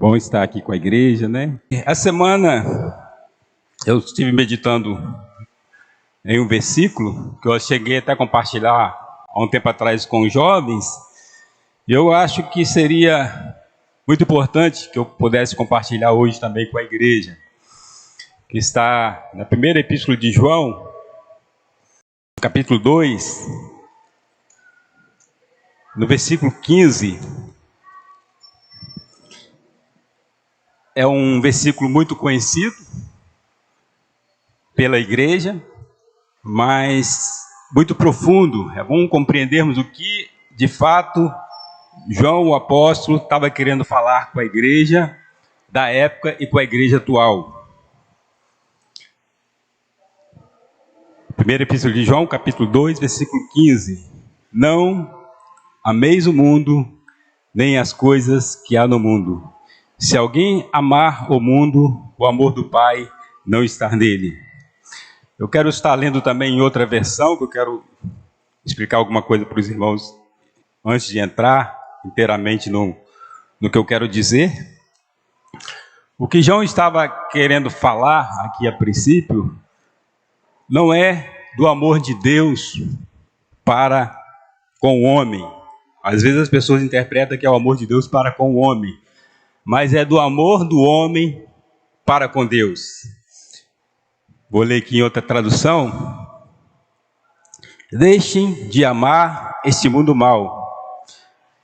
Bom estar aqui com a igreja, né? Essa semana eu estive meditando em um versículo que eu cheguei até a compartilhar há um tempo atrás com os jovens. E eu acho que seria muito importante que eu pudesse compartilhar hoje também com a igreja, que está na primeira epístola de João, capítulo 2, no versículo 15. É um versículo muito conhecido pela igreja, mas muito profundo. É bom compreendermos o que, de fato, João, o apóstolo, estava querendo falar com a igreja da época e com a igreja atual. Primeira epístola de João, capítulo 2, versículo 15. Não ameis o mundo, nem as coisas que há no mundo. Se alguém amar o mundo, o amor do Pai não está nele. Eu quero estar lendo também em outra versão, que eu quero explicar alguma coisa para os irmãos antes de entrar inteiramente no que eu quero dizer. O que João estava querendo falar aqui a princípio não é do amor de Deus para com o homem. Às vezes as pessoas interpretam que é o amor de Deus para com o homem, mas é do amor do homem para com Deus. Vou ler aqui em outra tradução. Deixem de amar este mundo mau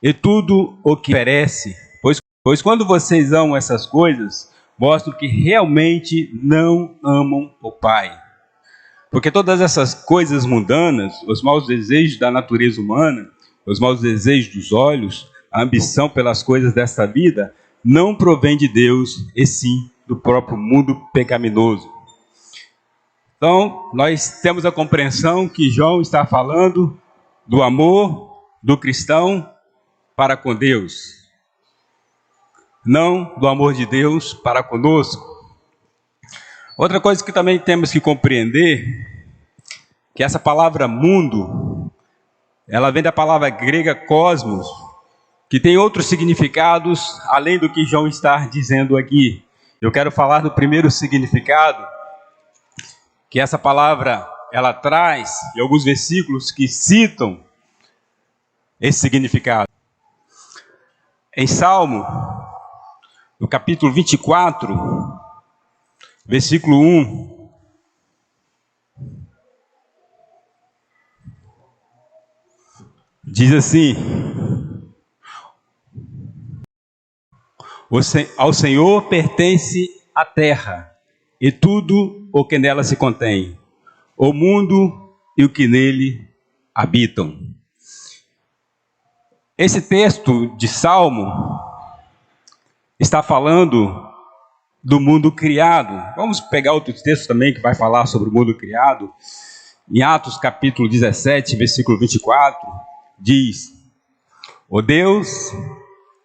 e tudo o que perece, pois quando vocês amam essas coisas, mostram que realmente não amam o Pai. Porque todas essas coisas mundanas, os maus desejos da natureza humana, os maus desejos dos olhos, a ambição pelas coisas desta vida, não provém de Deus, e sim do próprio mundo pecaminoso. Então, nós temos a compreensão que João está falando do amor do cristão para com Deus, não do amor de Deus para conosco. Outra coisa que também temos que compreender, que essa palavra mundo, ela vem da palavra grega cosmos, que tem outros significados além do que João está dizendo aqui. Eu quero falar do primeiro significado, que essa palavra ela traz em alguns versículos que citam esse significado. Em Salmo, no capítulo 24, versículo 1, diz assim: ao Senhor pertence a terra e tudo o que nela se contém, o mundo e o que nele habitam. Esse texto de Salmo está falando do mundo criado. Vamos pegar outro texto também que vai falar sobre o mundo criado. Em Atos capítulo 17, versículo 24, diz: o Deus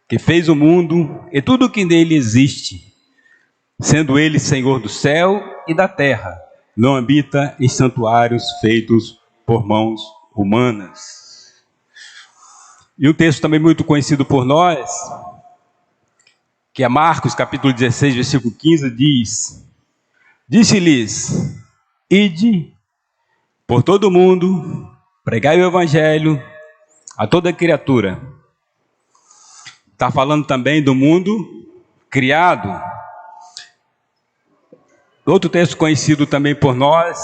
que fez o mundo e tudo o que nele existe, sendo ele Senhor do céu e da terra, não habita em santuários feitos por mãos humanas. E um texto também muito conhecido por nós, que é Marcos capítulo 16, versículo 15, diz: disse-lhes, ide por todo o mundo, pregai o evangelho a toda criatura. Está falando também do mundo criado. Outro texto conhecido também por nós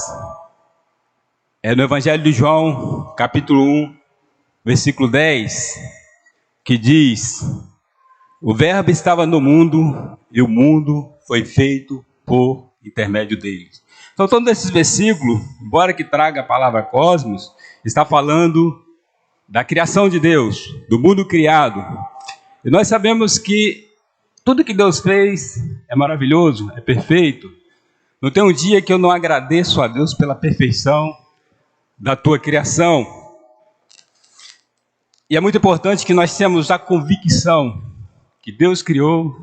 é no Evangelho de João, capítulo 1, versículo 10, que diz: o verbo estava no mundo e o mundo foi feito por intermédio dele. Então, todos esses versículos, embora que traga a palavra cosmos, está falando da criação de Deus, do mundo criado. E nós sabemos que tudo que Deus fez é maravilhoso, é perfeito. Não tem um dia que eu não agradeço a Deus pela perfeição da tua criação. E é muito importante que nós tenhamos a convicção que Deus criou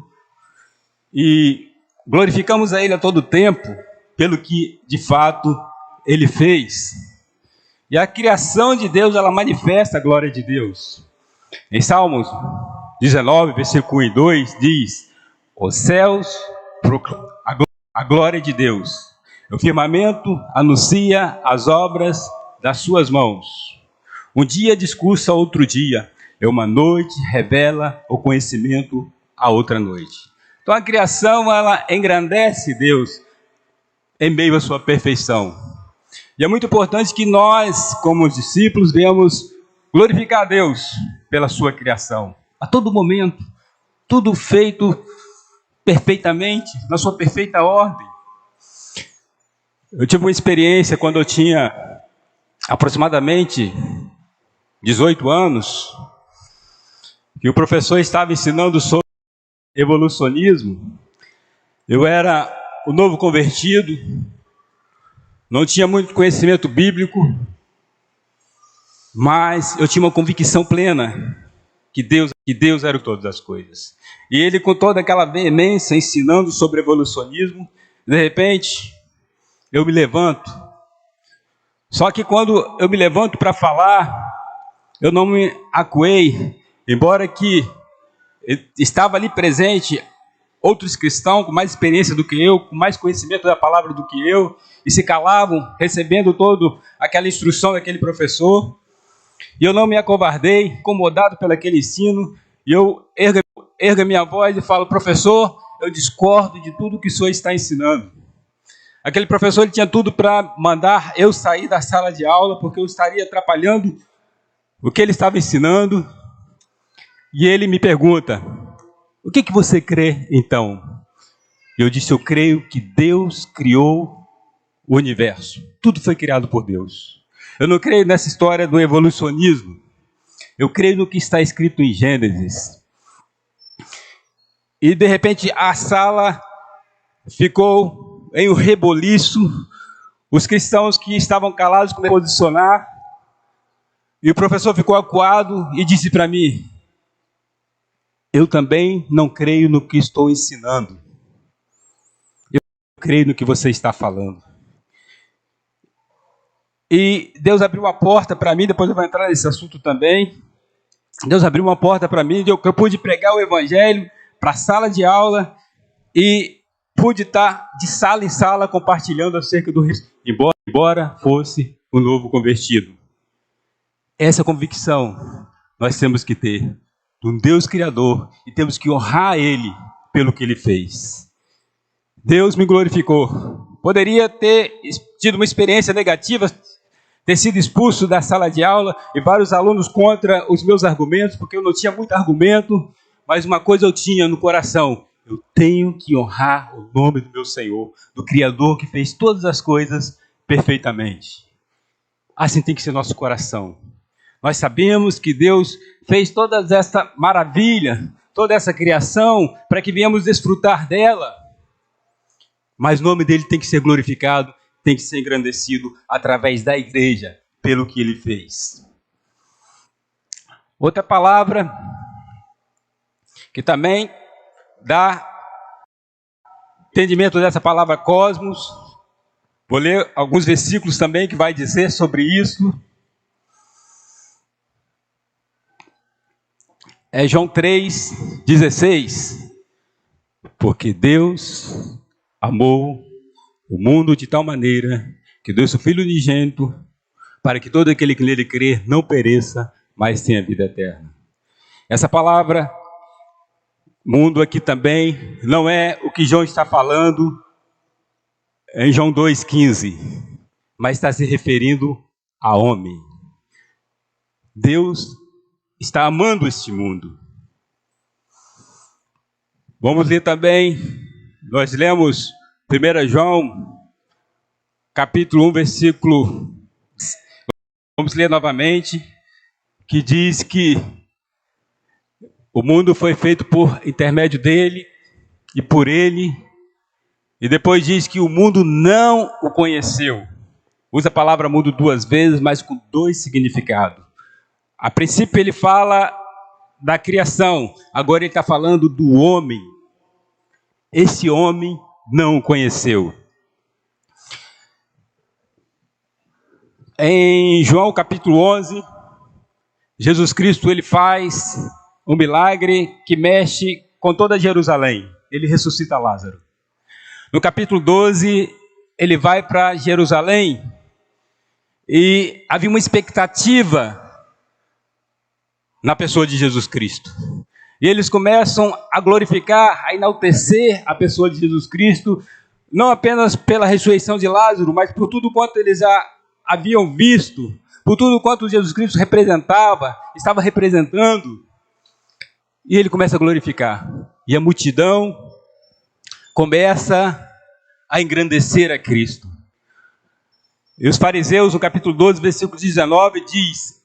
e glorificamos a Ele a todo tempo pelo que de fato Ele fez. E a criação de Deus, ela manifesta a glória de Deus. Em Salmos 19, versículo 1 e 2, diz: Os céus proclamam a glória de Deus. O firmamento anuncia as obras das suas mãos. Um dia discursa outro dia, e uma noite revela o conhecimento a outra noite. Então a criação, ela engrandece Deus em meio à sua perfeição. E é muito importante que nós, como discípulos, venhamos glorificar a Deus pela sua criação. A todo momento, tudo feito perfeitamente, na sua perfeita ordem. Eu tive uma experiência quando eu tinha aproximadamente 18 anos, que o professor estava ensinando sobre evolucionismo. Eu era o novo convertido, não tinha muito conhecimento bíblico, mas eu tinha uma convicção plena que Deus era o todas as coisas. E ele, com toda aquela veemência, ensinando sobre evolucionismo, de repente, eu me levanto. Só que quando eu me levanto para falar, eu não me acuei, embora que estava ali presente outros cristãos com mais experiência do que eu, com mais conhecimento da palavra do que eu, e se calavam, recebendo toda aquela instrução daquele professor. E eu não me acovardei, incomodado pelo aquele ensino, e eu ergo a minha voz e falo: professor, eu discordo de tudo que o senhor está ensinando. Aquele professor, ele tinha tudo para mandar eu sair da sala de aula, porque eu estaria atrapalhando o que ele estava ensinando. E ele me pergunta: o que você crê então? Eu disse: eu creio que Deus criou o universo. Tudo foi criado por Deus. Eu não creio nessa história do evolucionismo. Eu creio no que está escrito em Gênesis. E de repente a sala ficou em um reboliço. Os cristãos que estavam calados começaram a posicionar. E o professor ficou acuado e disse para mim: eu também não creio no que estou ensinando. Eu creio no que você está falando. E Deus abriu uma porta para mim, depois eu vou entrar nesse assunto também. Deus abriu uma porta para mim, eu pude pregar o evangelho para a sala de aula e pude estar de sala em sala compartilhando acerca do embora fosse um novo convertido. Essa convicção nós temos que ter de um Deus Criador e temos que honrar Ele pelo que Ele fez. Deus me glorificou. Poderia ter tido uma experiência negativa, ter sido expulso da sala de aula e vários alunos contra os meus argumentos, porque eu não tinha muito argumento, mas uma coisa eu tinha no coração: eu tenho que honrar o nome do meu Senhor, do Criador que fez todas as coisas perfeitamente. Assim tem que ser nosso coração. Nós sabemos que Deus fez toda essa maravilha, toda essa criação, para que venhamos desfrutar dela. Mas o nome dele tem que ser glorificado, tem que ser engrandecido através da igreja, pelo que ele fez. Outra palavra que também dá entendimento dessa palavra cosmos. Vou ler alguns versículos também que vai dizer sobre isso. É João 3,16. Porque Deus amou o mundo de tal maneira que deu seu Filho unigênito, para que todo aquele que nele crer não pereça, mas tenha vida eterna. Essa palavra, mundo aqui também, não é o que João está falando em João 2,15, mas está se referindo a homem. Deus está amando este mundo. Vamos ler também, nós lemos 1 João, capítulo 1, versículo, vamos ler novamente, que diz que o mundo foi feito por intermédio dele e por ele, e depois diz que o mundo não o conheceu. Usa a palavra mundo duas vezes, mas com dois significados. A princípio ele fala da criação, agora ele está falando do homem. Esse homem não o conheceu. Em João capítulo 11, Jesus Cristo ele faz um milagre que mexe com toda Jerusalém. ele ressuscita Lázaro. No capítulo 12, ele vai para Jerusalém e havia uma expectativa na pessoa de Jesus Cristo. E eles começam a glorificar, a enaltecer a pessoa de Jesus Cristo, não apenas pela ressurreição de Lázaro, mas por tudo quanto eles já haviam visto, por tudo quanto Jesus Cristo representava, estava representando. E ele começa a glorificar. E a multidão começa a engrandecer a Cristo. E os fariseus, no capítulo 12, versículo 19, diz: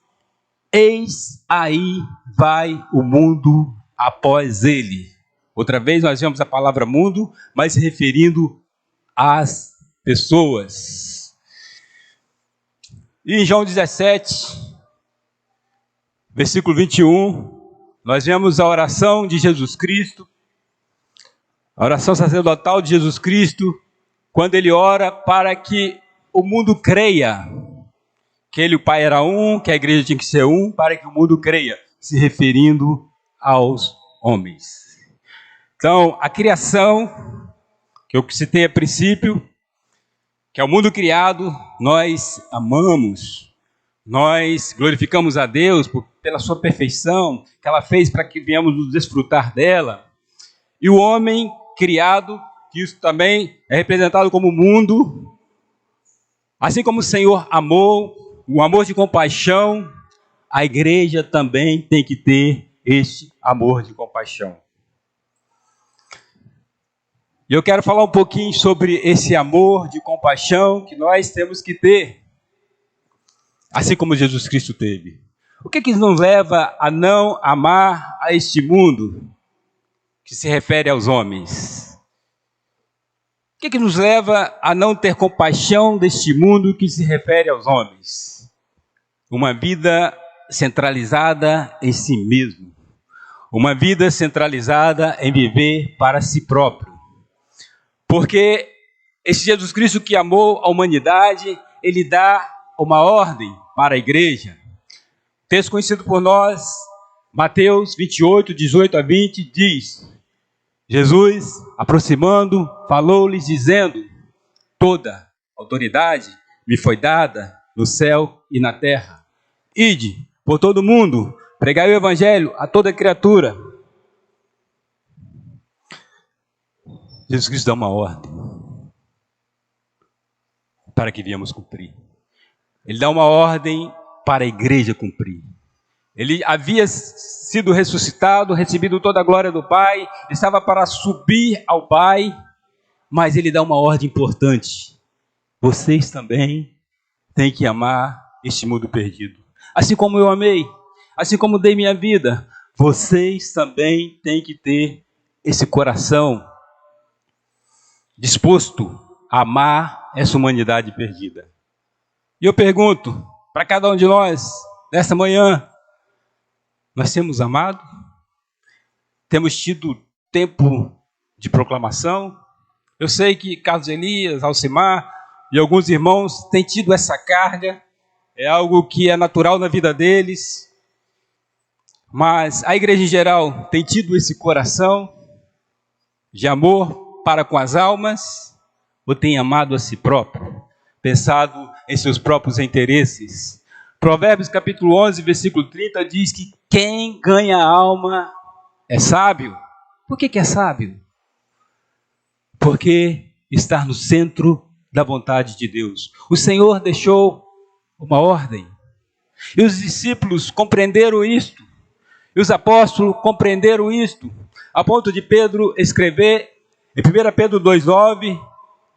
eis aí vai o mundo após ele. Outra vez nós vemos a palavra mundo, mas se referindo às pessoas. E em João 17, versículo 21, nós vemos a oração de Jesus Cristo, a oração sacerdotal de Jesus Cristo, quando ele ora para que o mundo creia que ele e o Pai era um, que a igreja tinha que ser um, para que o mundo creia, se referindo aos homens. Então, a criação, que eu citei a princípio, que é o mundo criado, nós amamos, nós glorificamos a Deus pela sua perfeição, que ela fez para que venhamos nos desfrutar dela. E o homem criado, que isso também é representado como mundo, assim como o Senhor amou, um amor de compaixão, a igreja também tem que ter este amor de compaixão. E eu quero falar um pouquinho sobre esse amor de compaixão que nós temos que ter, assim como Jesus Cristo teve. O que nos leva a não amar a este mundo que se refere aos homens? O que nos leva a não ter compaixão deste mundo que se refere aos homens? Uma vida centralizada em si mesmo. Uma vida centralizada em viver para si próprio. Porque esse Jesus Cristo que amou a humanidade, ele dá uma ordem para a igreja. Texto conhecido por nós, Mateus 28, 18 a 20, diz: Jesus, aproximando, falou-lhes dizendo: toda autoridade me foi dada no céu e na terra. Ide por todo o mundo, pregai o evangelho a toda criatura. Jesus Cristo dá uma ordem para que viemos cumprir. Ele dá uma ordem para a igreja cumprir. Ele havia sido ressuscitado, recebido toda a glória do Pai, estava para subir ao Pai, mas ele dá uma ordem importante. Vocês também têm que amar este mundo perdido. Assim como eu amei, assim como dei minha vida, vocês também têm que ter esse coração disposto a amar essa humanidade perdida. E eu pergunto para cada um de nós, nesta manhã, nós temos amado? Temos tido tempo de proclamação? Eu sei que Carlos Elias, Alcimar e alguns irmãos têm tido essa carga, é algo que é natural na vida deles, mas a igreja em geral tem tido esse coração de amor para com as almas, ou tem amado a si próprio, pensado em seus próprios interesses? Provérbios capítulo 11, versículo 30 diz que quem ganha a alma é sábio. Por que é sábio? Porque está no centro da vontade de Deus. O Senhor deixou uma ordem, e os discípulos compreenderam isto, e os apóstolos compreenderam isto, a ponto de Pedro escrever em 1 Pedro 2,9,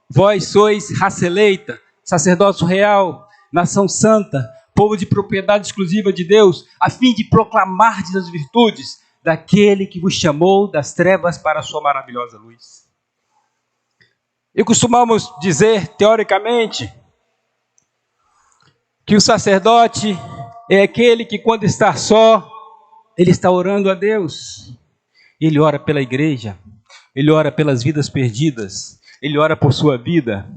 vós sois raça eleita, sacerdócio real, nação santa, povo de propriedade exclusiva de Deus, a fim de proclamar as virtudes daquele que vos chamou das trevas para a sua maravilhosa luz. E costumamos dizer, teoricamente, que o sacerdote é aquele que, quando está só, ele está orando a Deus. Ele ora pela igreja, ele ora pelas vidas perdidas, ele ora por sua vida.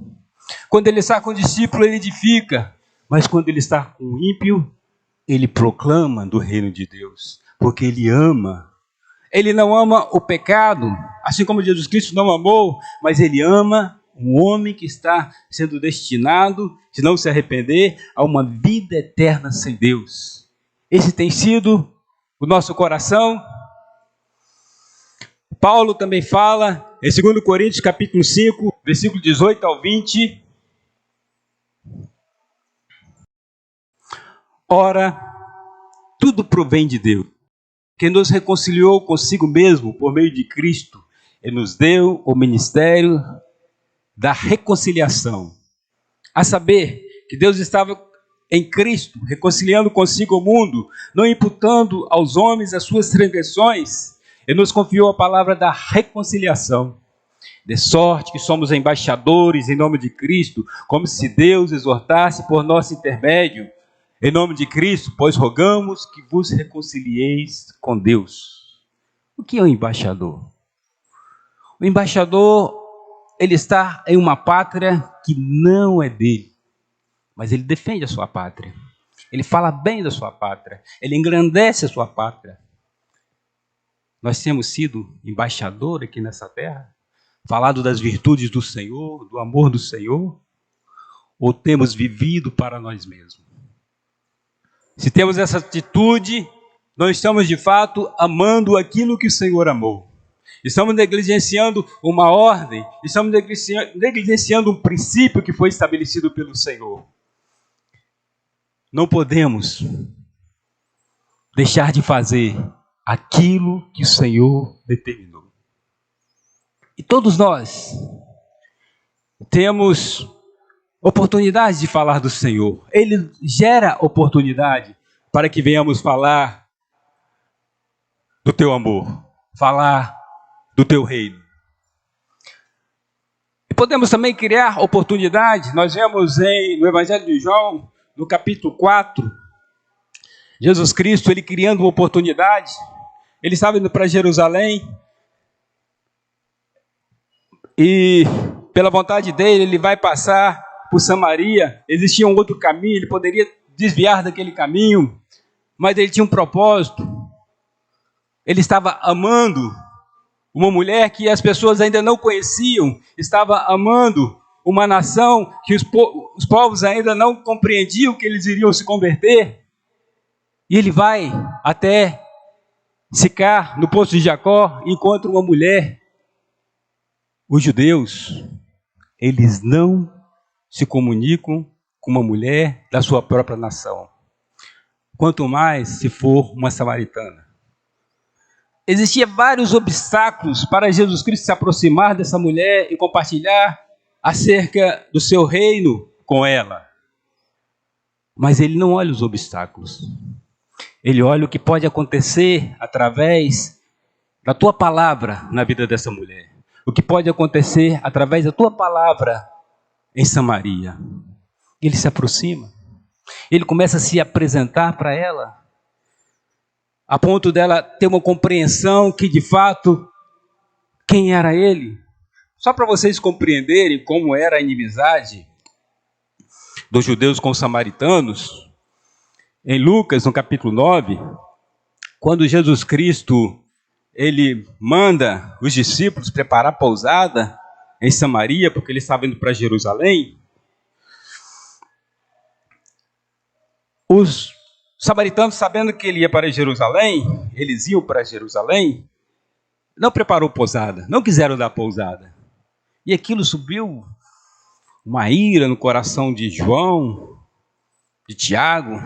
Quando ele está com o discípulo, ele edifica, mas quando ele está com o ímpio, ele proclama do reino de Deus, porque ele ama Ele não ama o pecado, assim como Jesus Cristo não amou, mas ele ama um homem que está sendo destinado, se não se arrepender, a uma vida eterna sem Deus. Esse tem sido o nosso coração. Paulo também fala, em 2 Coríntios capítulo 5, versículo 18 ao 20. Ora, tudo provém de Deus, que nos reconciliou consigo mesmo por meio de Cristo e nos deu o ministério da reconciliação. A saber, que Deus estava em Cristo, reconciliando consigo o mundo, não imputando aos homens as suas transgressões, e nos confiou a palavra da reconciliação. De sorte que somos embaixadores em nome de Cristo, como se Deus exortasse por nosso intermédio. Em nome de Cristo, pois rogamos que vos reconcilieis com Deus. O que é um embaixador? O embaixador, ele está em uma pátria que não é dele, mas ele defende a sua pátria. Ele fala bem da sua pátria, ele engrandece a sua pátria. Nós temos sido embaixador aqui nessa terra, falado das virtudes do Senhor, do amor do Senhor, ou temos vivido para nós mesmos? Se temos essa atitude, nós estamos de fato amando aquilo que o Senhor amou. Estamos negligenciando uma ordem, estamos negligenciando um princípio que foi estabelecido pelo Senhor. Não podemos deixar de fazer aquilo que o Senhor determinou. E todos nós temos oportunidade de falar do Senhor. Ele gera oportunidade para que venhamos falar do teu amor, falar do teu reino. E podemos também criar oportunidade. Nós vemos no Evangelho de João, no capítulo 4, Jesus Cristo, ele criando uma oportunidade. Ele estava indo para Jerusalém e, pela vontade dele, ele vai passar por Samaria. Existia um outro caminho, ele poderia desviar daquele caminho, mas ele tinha um propósito. Ele estava amando uma mulher que as pessoas ainda não conheciam, estava amando uma nação que os povos ainda não compreendiam que eles iriam se converter. E ele vai até Sicar, no poço de Jacó, e encontra uma mulher. Os judeus, eles não se comunicam com uma mulher da sua própria nação, quanto mais se for uma samaritana. Existiam vários obstáculos para Jesus Cristo se aproximar dessa mulher e compartilhar acerca do seu reino com ela. Mas ele não olha os obstáculos. Ele olha o que pode acontecer através da tua palavra na vida dessa mulher. O que pode acontecer através da tua palavra em Samaria. Ele se aproxima. Ele começa a se apresentar para ela, a ponto dela ter uma compreensão que, de fato, quem era ele. Só para vocês compreenderem como era a inimizade dos judeus com os samaritanos, em Lucas, no capítulo 9, quando Jesus Cristo ele manda os discípulos preparar a pousada em Samaria, porque ele estava indo para Jerusalém, os samaritanos, sabendo que ele ia para Jerusalém, eles iam para Jerusalém, não preparou pousada, não quiseram dar pousada. E aquilo subiu uma ira no coração de João, de Tiago,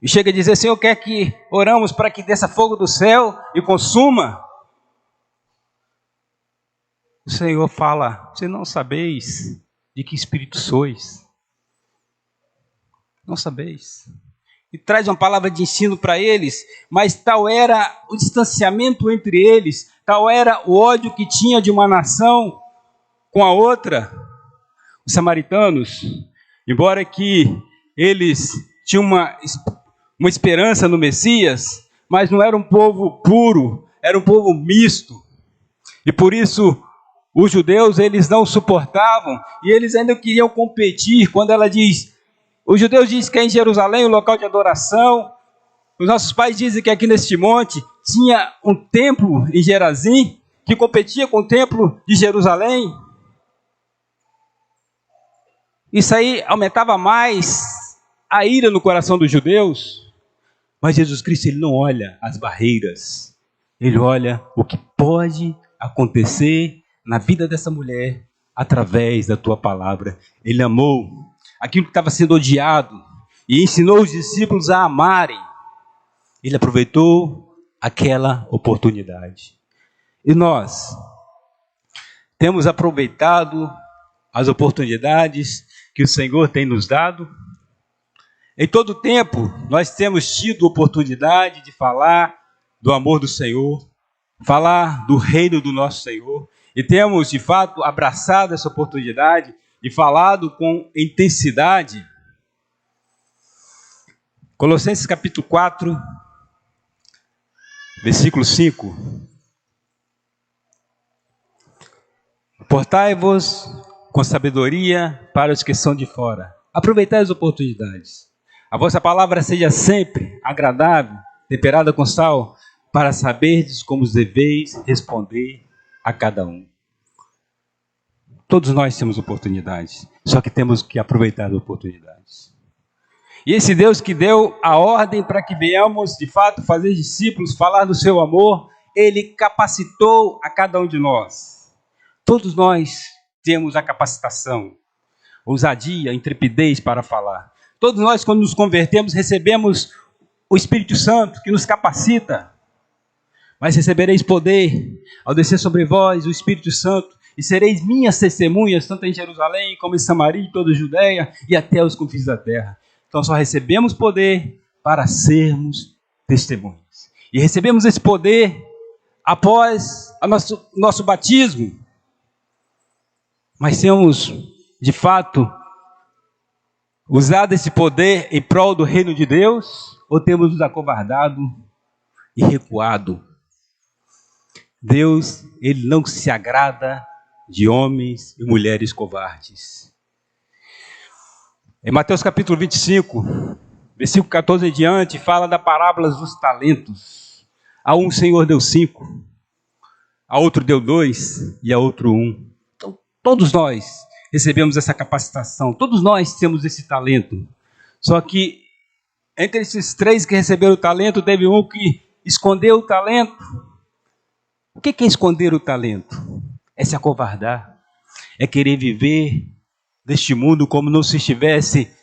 e chega a dizer: Senhor, quer que oramos para que desça fogo do céu e consuma? O Senhor fala: vocês não sabeis de que espírito sois. Não sabeis. E traz uma palavra de ensino para eles, mas tal era o distanciamento entre eles, tal era o ódio que tinha de uma nação com a outra. Os samaritanos, embora que eles tinham uma esperança no Messias, mas não era um povo puro, era um povo misto. E por isso os judeus, eles não suportavam, e eles ainda queriam competir. Quando ela diz, os judeus dizem que é em Jerusalém o local de adoração, Os nossos pais dizem que aqui neste monte tinha um templo em Gerazim que competia com o templo de Jerusalém. Isso aí aumentava mais a ira no coração dos judeus. Mas Jesus Cristo, ele não olha as barreiras. Ele olha o que pode acontecer na vida dessa mulher através da tua palavra. Ele amou aquilo que estava sendo odiado e ensinou os discípulos a amarem. Ele aproveitou aquela oportunidade. E nós temos aproveitado as oportunidades que o Senhor tem nos dado. Em todo tempo, nós temos tido oportunidade de falar do amor do Senhor, falar do reino do nosso Senhor, e temos, de fato, abraçado essa oportunidade e falado com intensidade. Colossenses capítulo 4, versículo 5. Portai-vos com sabedoria para os que são de fora. Aproveitai as oportunidades. A vossa palavra seja sempre agradável, temperada com sal, para saberdes como deveis responder a cada um. Todos nós temos oportunidades, só que temos que aproveitar as oportunidades. E esse Deus que deu a ordem para que venhamos, de fato, fazer discípulos, falar do seu amor, ele capacitou a cada um de nós. Todos nós temos a capacitação, ousadia, intrepidez para falar. Todos nós, quando nos convertemos, recebemos o Espírito Santo que nos capacita. Mas recebereis poder ao descer sobre vós o Espírito Santo e sereis minhas testemunhas, tanto em Jerusalém como em Samaria e toda a Judéia e até os confins da terra. Então só recebemos poder para sermos testemunhas. E recebemos esse poder após o nosso batismo. Mas temos, de fato, usado esse poder em prol do reino de Deus, ou temos nos acovardado e recuado? Deus, ele não se agrada de homens e mulheres covardes. Em Mateus capítulo 25, versículo 14 em diante, fala da parábola dos talentos. A um o Senhor deu 5, a outro deu 2 e a outro 1. Então, todos nós recebemos essa capacitação, todos nós temos esse talento. Só que entre esses 3 que receberam o talento, teve um que escondeu o talento. O que é esconder o talento? É se acovardar, é querer viver deste mundo como não se estivesse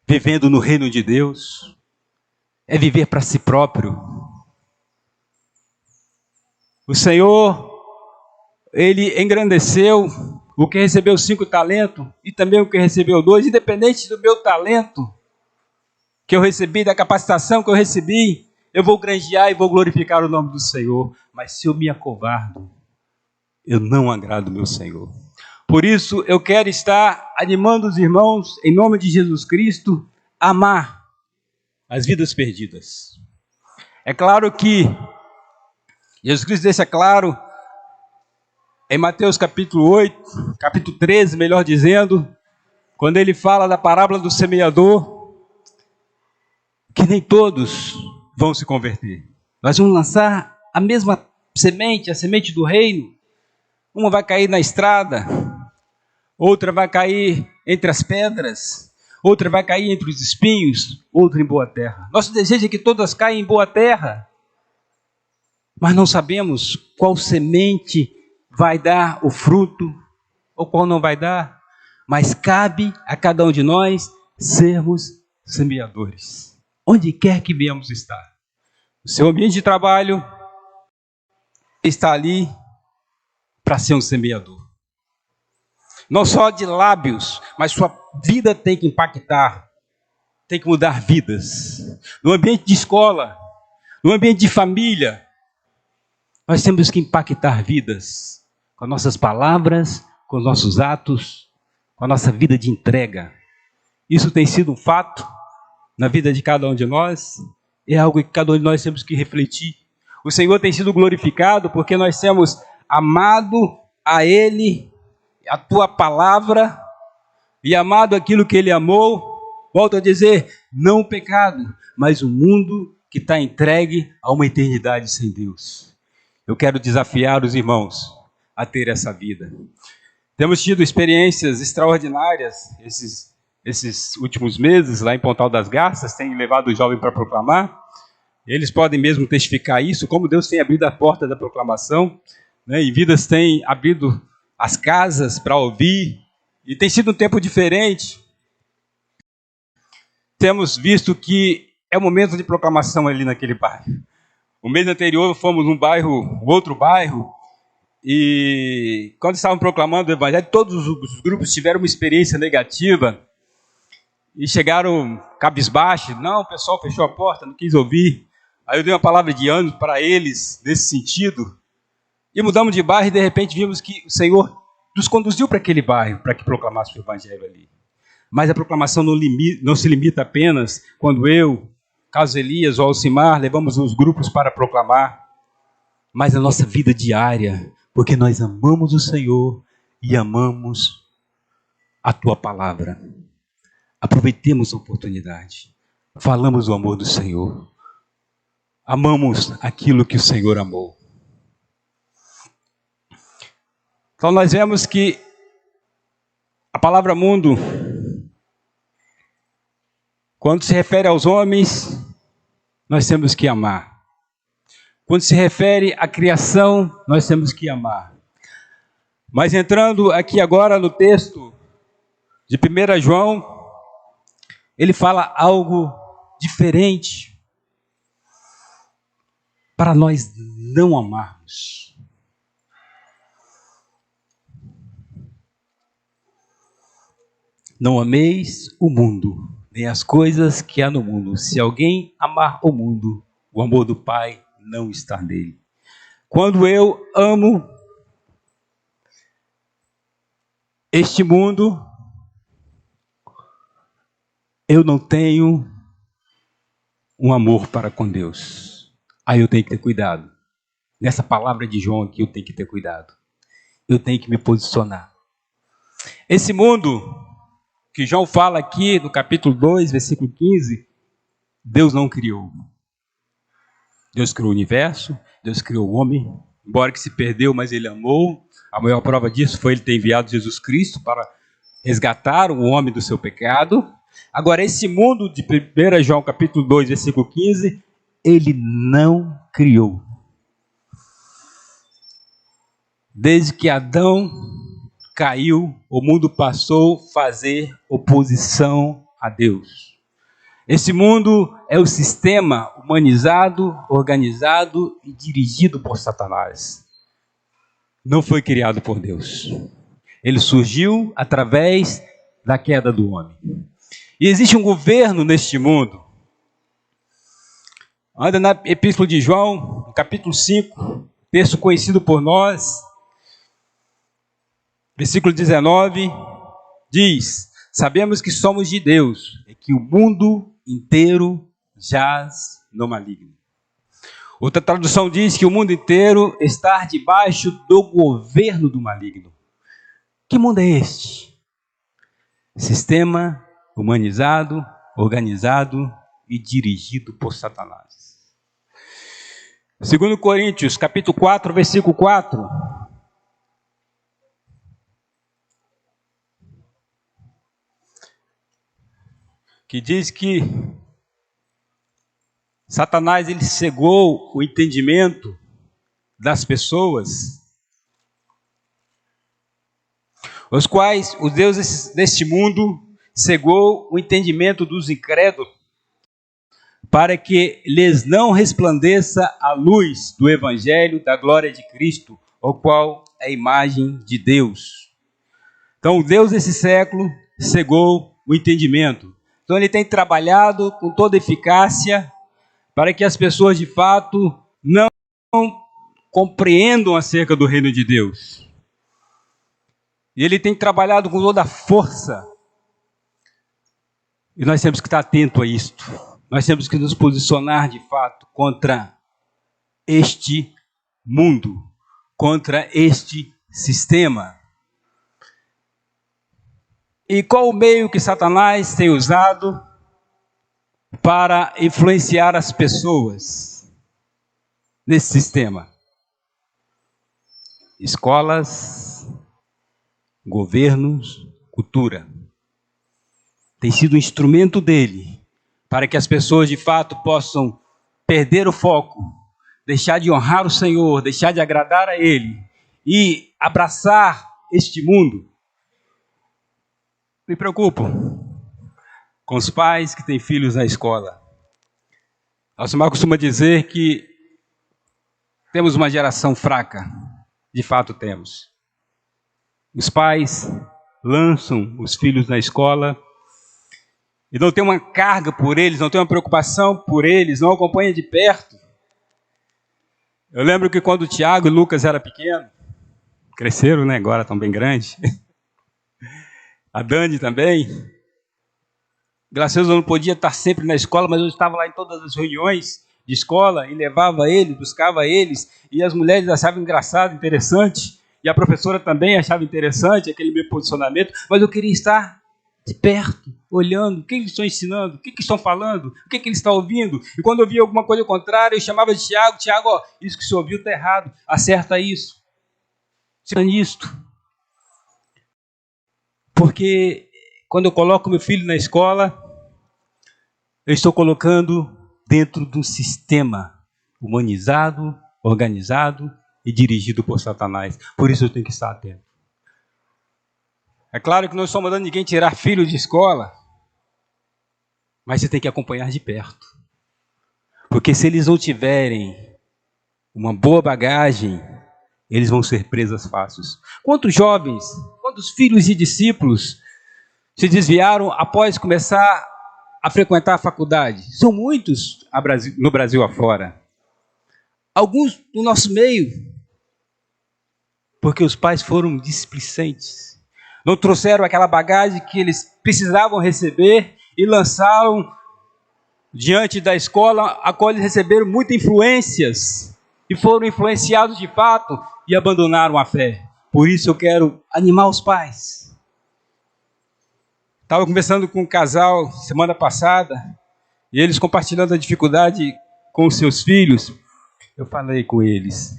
vivendo no reino de Deus, é viver para si próprio. O Senhor, ele engrandeceu o que recebeu 5 talentos e também o que recebeu 2, independente do meu talento que eu recebi, da capacitação que eu recebi, eu vou granjear e vou glorificar o nome do Senhor. Mas se eu me acovardo, eu não agrado o meu Senhor. Por isso, eu quero estar animando os irmãos, em nome de Jesus Cristo, a amar as vidas perdidas. É claro que Jesus Cristo deixa claro, em Mateus capítulo 8, capítulo 13, melhor dizendo, quando ele fala da parábola do semeador, que nem todos vão se converter. Nós vamos lançar a mesma semente, a semente do reino. Uma vai cair na estrada, outra vai cair entre as pedras, outra vai cair entre os espinhos, outra em boa terra. Nosso desejo é que todas caiam em boa terra, mas não sabemos qual semente vai dar o fruto ou qual não vai dar, mas cabe a cada um de nós sermos semeadores, onde quer que venhamos estar. O seu ambiente de trabalho está ali para ser um semeador. Não só de lábios, mas sua vida tem que impactar, tem que mudar vidas. No ambiente de escola, no ambiente de família, nós temos que impactar vidas com nossas palavras, com nossos atos, com a nossa vida de entrega. Isso tem sido um fato na vida de cada um de nós, é algo que cada um de nós temos que refletir. O Senhor tem sido glorificado porque nós temos amado a Ele, a Tua palavra, e amado aquilo que Ele amou. Volto a dizer, não o pecado, mas o mundo que está entregue a uma eternidade sem Deus. Eu quero desafiar os irmãos a ter essa vida. Temos tido experiências extraordinárias esses últimos meses lá em Pontal das Garças, tem levado o jovem para proclamar. Eles podem mesmo testificar isso, como Deus tem abrido a porta da proclamação, né, e vidas têm abrido as casas para ouvir, e tem sido um tempo diferente. Temos visto que é o momento de proclamação ali naquele bairro. O mês anterior fomos num bairro, outro bairro, e quando estavam proclamando o evangelho, todos os grupos tiveram uma experiência negativa e chegaram cabisbaixo. Não, o pessoal fechou a porta, não quis ouvir. Aí eu dei uma palavra de ânimo para eles nesse sentido. E mudamos de bairro e de repente vimos que o Senhor nos conduziu para aquele bairro para que proclamasse o evangelho ali. Mas a proclamação não se limita apenas quando eu, Carlos Elias ou Alcimar levamos os grupos para proclamar, mas a nossa vida diária, porque nós amamos o Senhor e amamos a Tua palavra. Aproveitemos a oportunidade. Falamos do amor do Senhor. Amamos aquilo que o Senhor amou. Então nós vemos que a palavra mundo, quando se refere aos homens, nós temos que amar. Quando se refere à criação, nós temos que amar. Mas entrando aqui agora no texto de 1 João, ele fala algo diferente para nós não amarmos. Não ameis o mundo, nem as coisas que há no mundo. Se alguém amar o mundo, o amor do Pai não está nele. Quando eu amo este mundo, eu não tenho um amor para com Deus. Aí eu tenho que ter cuidado. Nessa palavra de João aqui eu tenho que ter cuidado. Eu tenho que me posicionar. Esse mundo que João fala aqui no capítulo 2, versículo 15, Deus não criou. Deus criou o universo, Deus criou o homem, embora que se perdeu, mas ele amou. A maior prova disso foi ele ter enviado Jesus Cristo para resgatar o homem do seu pecado. Agora, esse mundo de 1 João capítulo 2, versículo 15, ele não criou. Desde que Adão caiu, o mundo passou a fazer oposição a Deus. Esse mundo é o sistema humanizado, organizado e dirigido por Satanás. Não foi criado por Deus. Ele surgiu através da queda do homem. E existe um governo neste mundo. Anda na Epístola de João, no capítulo 5, texto conhecido por nós, versículo 19, diz: sabemos que somos de Deus e que o mundo inteiro jaz no maligno. Outra tradução diz que o mundo inteiro está debaixo do governo do maligno. Que mundo é este? Sistema humanizado, organizado e dirigido por Satanás. 2 Coríntios, capítulo 4, versículo 4. Que diz que Satanás ele cegou o entendimento das pessoas, os quais os deuses deste mundo cegou o entendimento dos incrédulos, para que lhes não resplandeça a luz do evangelho da glória de Cristo, o qual é a imagem de Deus. Então o Deus desse século cegou o entendimento. Então ele tem trabalhado com toda eficácia para que as pessoas de fato não compreendam acerca do reino de Deus. E ele tem trabalhado com toda a força. E nós temos que estar atentos a isto. Nós temos que nos posicionar de fato contra este mundo, contra este sistema. E qual o meio que Satanás tem usado para influenciar as pessoas nesse sistema. Escolas, governos, cultura. Tem sido um instrumento dele para que as pessoas de fato possam perder o foco, deixar de honrar o Senhor, deixar de agradar a Ele e abraçar este mundo. Me preocupo com os pais que têm filhos na escola. Alcimar costuma dizer que temos uma geração fraca. De fato temos. Os pais lançam os filhos na escola e não tem uma carga por eles, não tem uma preocupação por eles, não acompanha de perto. Eu lembro que quando o Tiago e o Lucas eram pequenos, cresceram, né? Agora estão bem grandes. A Dani também. Graças a Deus eu não podia estar sempre na escola, mas eu estava lá em todas as reuniões de escola e levava eles, buscava eles, e as mulheres achavam engraçado, interessante, e a professora também achava interessante aquele meu posicionamento, mas eu queria estar de perto, olhando, o que eles estão ensinando, o que eles estão falando, o que eles estão ouvindo, e quando eu via alguma coisa contrária, eu chamava de Tiago, ó, isso que você ouviu está errado, acerta isso, acerta nisto. Porque quando eu coloco meu filho na escola, eu estou colocando dentro de um sistema humanizado, organizado e dirigido por Satanás. Por isso eu tenho que estar atento. É claro que não estou mandando ninguém tirar filho de escola, mas você tem que acompanhar de perto. Porque se eles não tiverem uma boa bagagem, eles vão ser presas fáceis. Quantos jovens, quantos filhos de discípulos se desviaram após começar a frequentar a faculdade? São muitos no Brasil afora. Alguns no nosso meio, porque os pais foram displicentes. Não trouxeram aquela bagagem que eles precisavam receber e lançaram diante da escola, a qual eles receberam muitas influências e foram influenciados de fato e abandonaram a fé. Por isso eu quero animar os pais. Estava conversando com um casal semana passada e eles compartilhando a dificuldade com os seus filhos. Eu falei com eles,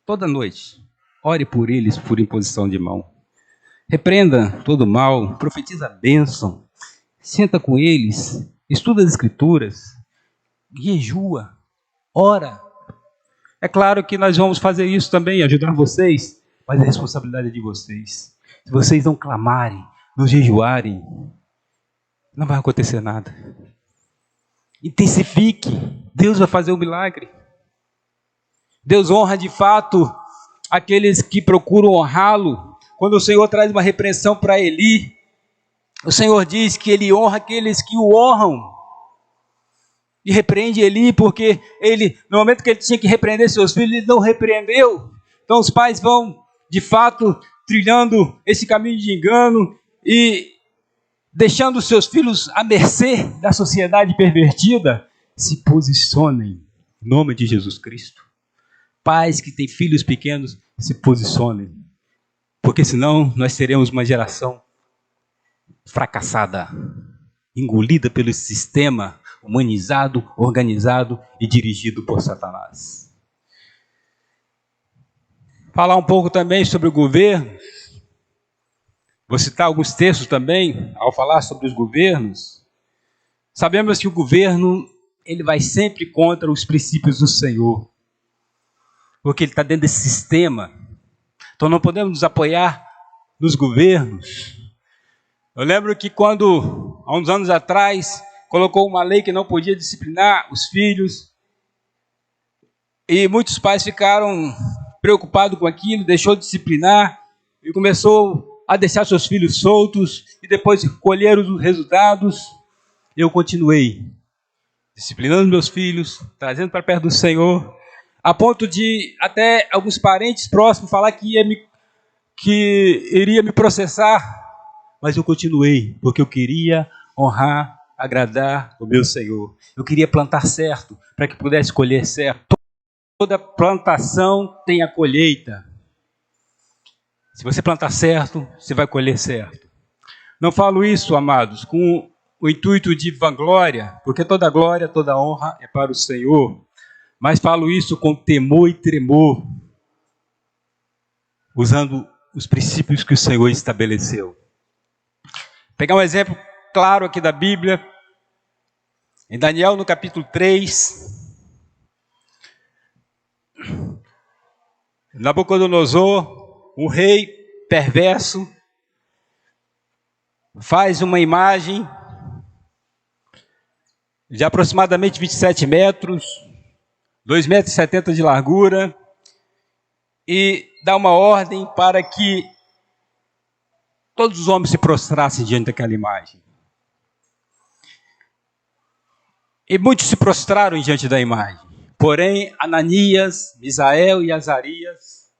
toda noite, ore por eles por imposição de mão. Repreenda todo mal, profetiza a bênção, senta com eles, estuda as escrituras, jejua, ora. É claro que nós vamos fazer isso também, ajudar vocês, mas a responsabilidade é de vocês. Se vocês não clamarem, não jejuarem, não vai acontecer nada. Intensifique, Deus vai fazer o milagre. Deus honra de fato aqueles que procuram honrá-lo. Quando o Senhor traz uma repreensão para Eli, o Senhor diz que Ele honra aqueles que o honram. E repreende Eli porque ele, no momento que ele tinha que repreender seus filhos, ele não repreendeu. Então os pais vão, de fato, trilhando esse caminho de engano e deixando os seus filhos à mercê da sociedade pervertida. Se posicionem em nome de Jesus Cristo. Pais que têm filhos pequenos, se posicionem. Porque senão nós teremos uma geração fracassada, engolida pelo sistema humanizado, organizado e dirigido por Satanás. Falar um pouco também sobre o governo. Vou citar alguns textos também, ao falar sobre os governos. Sabemos que o governo ele vai sempre contra os princípios do Senhor. Porque ele está dentro desse sistema. Então não podemos nos apoiar nos governos. Eu lembro que quando, há uns anos atrás, colocou uma lei que não podia disciplinar os filhos, e muitos pais ficaram preocupados com aquilo, deixou de disciplinar, e começou a deixar seus filhos soltos, e depois colheram os resultados. Eu continuei disciplinando meus filhos, trazendo para perto do Senhor, a ponto de até alguns parentes próximos falar que iria me processar, mas eu continuei, porque eu queria honrar, agradar o meu Senhor. Eu queria plantar certo, para que pudesse colher certo. Toda plantação tem a colheita. Se você plantar certo, você vai colher certo. Não falo isso, amados, com o intuito de vanglória, porque toda glória, toda honra é para o Senhor, mas falo isso com temor e tremor, usando os princípios que o Senhor estabeleceu. Vou pegar um exemplo claro aqui da Bíblia, em Daniel no capítulo 3, Nabucodonosor, um rei perverso, faz uma imagem de aproximadamente 27 metros, 2,70 metros de largura, e dá uma ordem para que todos os homens se prostrassem diante daquela imagem. E muitos se prostraram diante da imagem. Porém, Ananias, Misael e Azarias,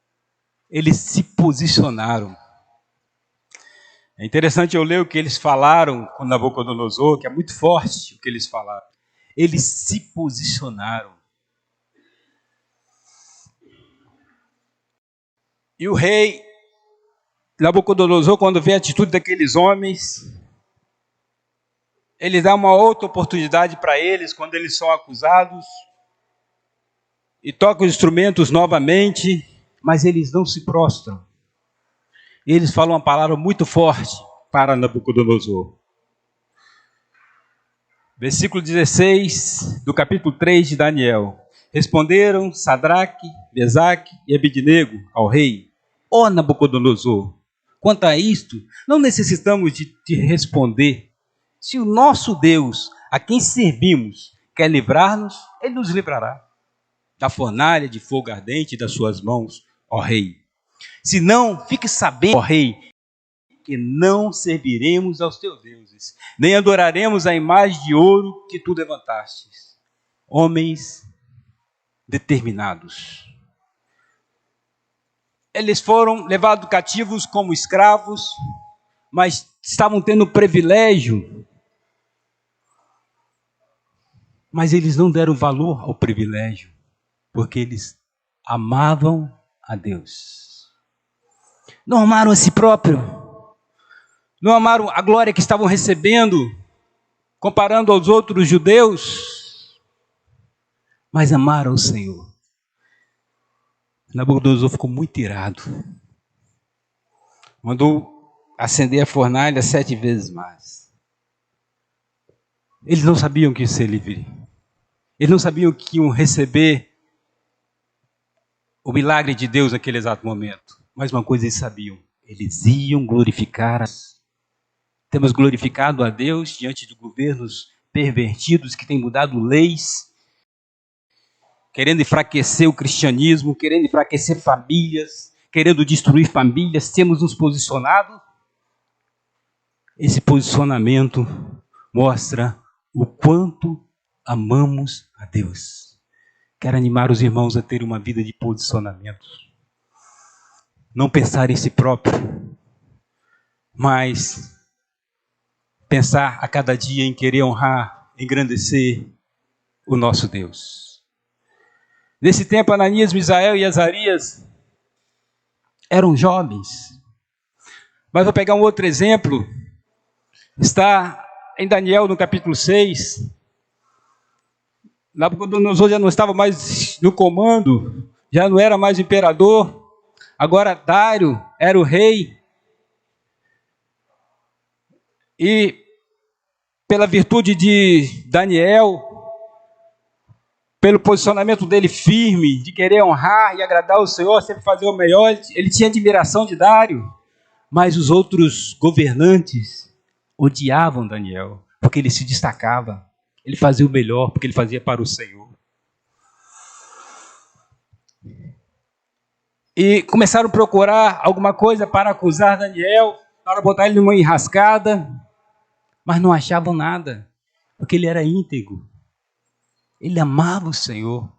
eles se posicionaram. É interessante eu ler o que eles falaram com Nabucodonosor, que é muito forte o que eles falaram. Eles se posicionaram. E o rei Nabucodonosor, quando vê a atitude daqueles homens, ele dá uma outra oportunidade para eles, quando eles são acusados, e toca os instrumentos novamente, mas eles não se prostram. Eles falam uma palavra muito forte para Nabucodonosor. Versículo 16 do capítulo 3 de Daniel. Responderam Sadraque, Mesaque e Abednego ao rei: ó Nabucodonosor, quanto a isto, não necessitamos de te responder. Se o nosso Deus, a quem servimos, quer livrar-nos, ele nos livrará da fornalha de fogo ardente das suas mãos, ó rei. Se não, fique sabendo, ó rei, que não serviremos aos teus deuses, nem adoraremos a imagem de ouro que tu levantastes. Homens determinados. Eles foram levados cativos como escravos, mas estavam tendo privilégio. Mas eles não deram valor ao privilégio, porque eles amavam a Deus. Não amaram a si próprio, não amaram a glória que estavam recebendo, comparando aos outros judeus, mas amaram o Senhor. Nabucodonosor ficou muito irado. Mandou acender a fornalha 7 vezes mais. Eles não sabiam que ia ser livre. Eles não sabiam que iam receber o milagre de Deus naquele exato momento. Mas uma coisa eles sabiam: eles iam glorificar a Deus. Temos glorificado a Deus diante de governos pervertidos que têm mudado leis, querendo enfraquecer o cristianismo, querendo enfraquecer famílias, querendo destruir famílias. Temos nos posicionado. Esse posicionamento mostra o quanto amamos a Deus. Quero animar os irmãos a ter uma vida de posicionamento. Não pensar em si próprio, mas pensar a cada dia em querer honrar, engrandecer o nosso Deus. Nesse tempo, Ananias, Misael e Azarias eram jovens. Mas vou pegar um outro exemplo. Está em Daniel, no capítulo 6. Nabucodonosor já não estava mais no comando, já não era mais imperador. Agora Dário era o rei. E pela virtude de Daniel, pelo posicionamento dele firme, de querer honrar e agradar o Senhor, sempre fazer o melhor, ele tinha admiração de Dário. Mas os outros governantes odiavam Daniel, porque ele se destacava. Ele fazia o melhor, porque ele fazia para o Senhor. E começaram a procurar alguma coisa para acusar Daniel, para botar ele numa enrascada, mas não achavam nada, porque ele era íntegro. Ele amava o Senhor.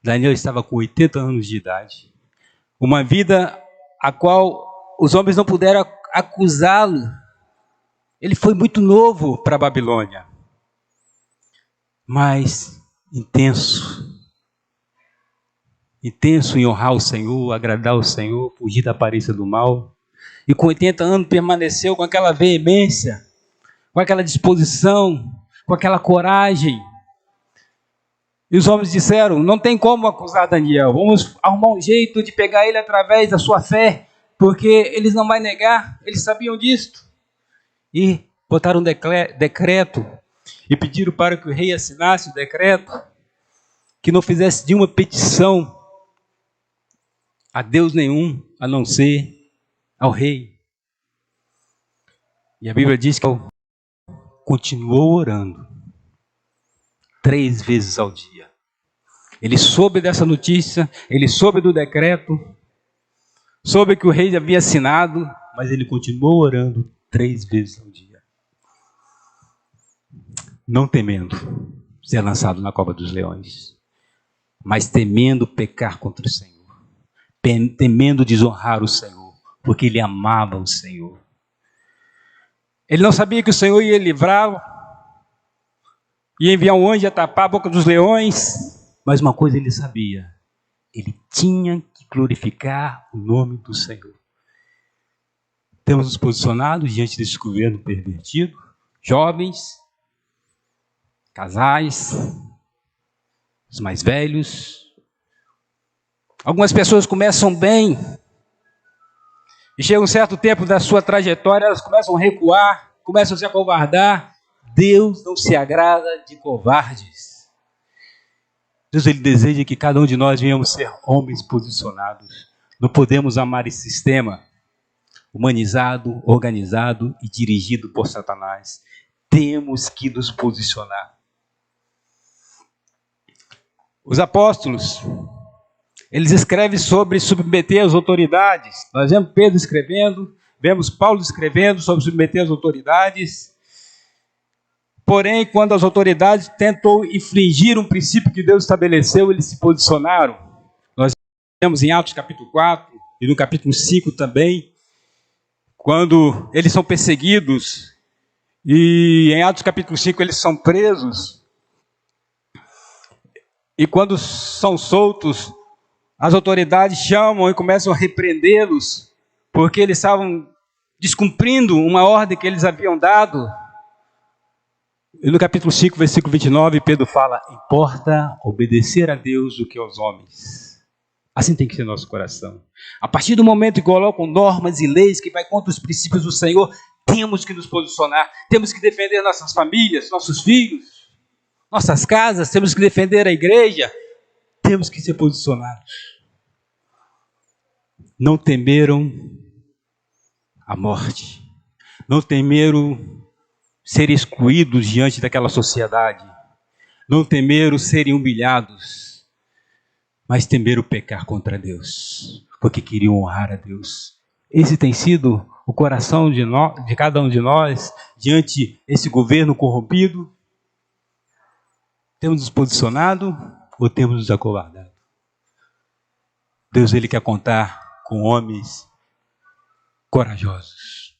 Daniel estava com 80 anos de idade. Uma vida a qual os homens não puderam acusá-lo. Ele foi muito novo para a Babilônia, mas intenso em honrar o Senhor, agradar o Senhor, fugir da aparência do mal. E com 80 anos permaneceu com aquela veemência, com aquela disposição, com aquela coragem. E os homens disseram, não tem como acusar Daniel, vamos arrumar um jeito de pegar ele através da sua fé, porque eles não vão negar, eles sabiam disto. E botaram um decreto e pediram para que o rei assinasse o decreto, que não fizesse de uma petição a Deus nenhum, a não ser ao rei. E a Bíblia diz que ele continuou orando 3 vezes ao dia. Ele soube dessa notícia, ele soube do decreto, soube que o rei havia assinado, mas ele continuou orando 3 vezes ao dia. Não temendo ser lançado na cova dos leões, mas temendo pecar contra o Senhor, temendo desonrar o Senhor, porque ele amava o Senhor. Ele não sabia que o Senhor ia livrá-lo, ia enviar um anjo a tapar a boca dos leões, mas uma coisa ele sabia, ele tinha que glorificar o nome do Senhor. Temos nos posicionado diante desse governo pervertido, jovens, casais, os mais velhos. Algumas pessoas começam bem, e chega um certo tempo da sua trajetória, elas começam a recuar, começam a se acovardar. Deus não se agrada de covardes. Deus, ele deseja que cada um de nós venhamos ser homens posicionados. Não podemos amar esse sistema humanizado, organizado e dirigido por Satanás. Temos que nos posicionar. Os apóstolos, eles escrevem sobre submeter as autoridades. Nós vemos Pedro escrevendo, vemos Paulo escrevendo sobre submeter as autoridades. Porém, quando as autoridades tentam infringir um princípio que Deus estabeleceu, eles se posicionaram. Nós vemos em Atos capítulo 4 e no capítulo 5 também, quando eles são perseguidos, e em Atos capítulo 5 eles são presos, e quando são soltos, as autoridades chamam e começam a repreendê-los, porque eles estavam descumprindo uma ordem que eles haviam dado. E no capítulo 5, versículo 29, Pedro fala, importa obedecer a Deus do que aos homens. Assim tem que ser nosso coração. A partir do momento que colocam normas e leis que vai contra os princípios do Senhor, temos que nos posicionar, temos que defender nossas famílias, nossos filhos, nossas casas, temos que defender a igreja, temos que ser posicionados. Não temeram a morte, não temeram ser excluídos diante daquela sociedade, não temeram serem humilhados, mas temeram pecar contra Deus, porque queriam honrar a Deus. Esse tem sido o coração de cada um de nós diante desse governo corrompido. Temos nos posicionado ou temos nos acovardado? Deus, ele quer contar com homens corajosos.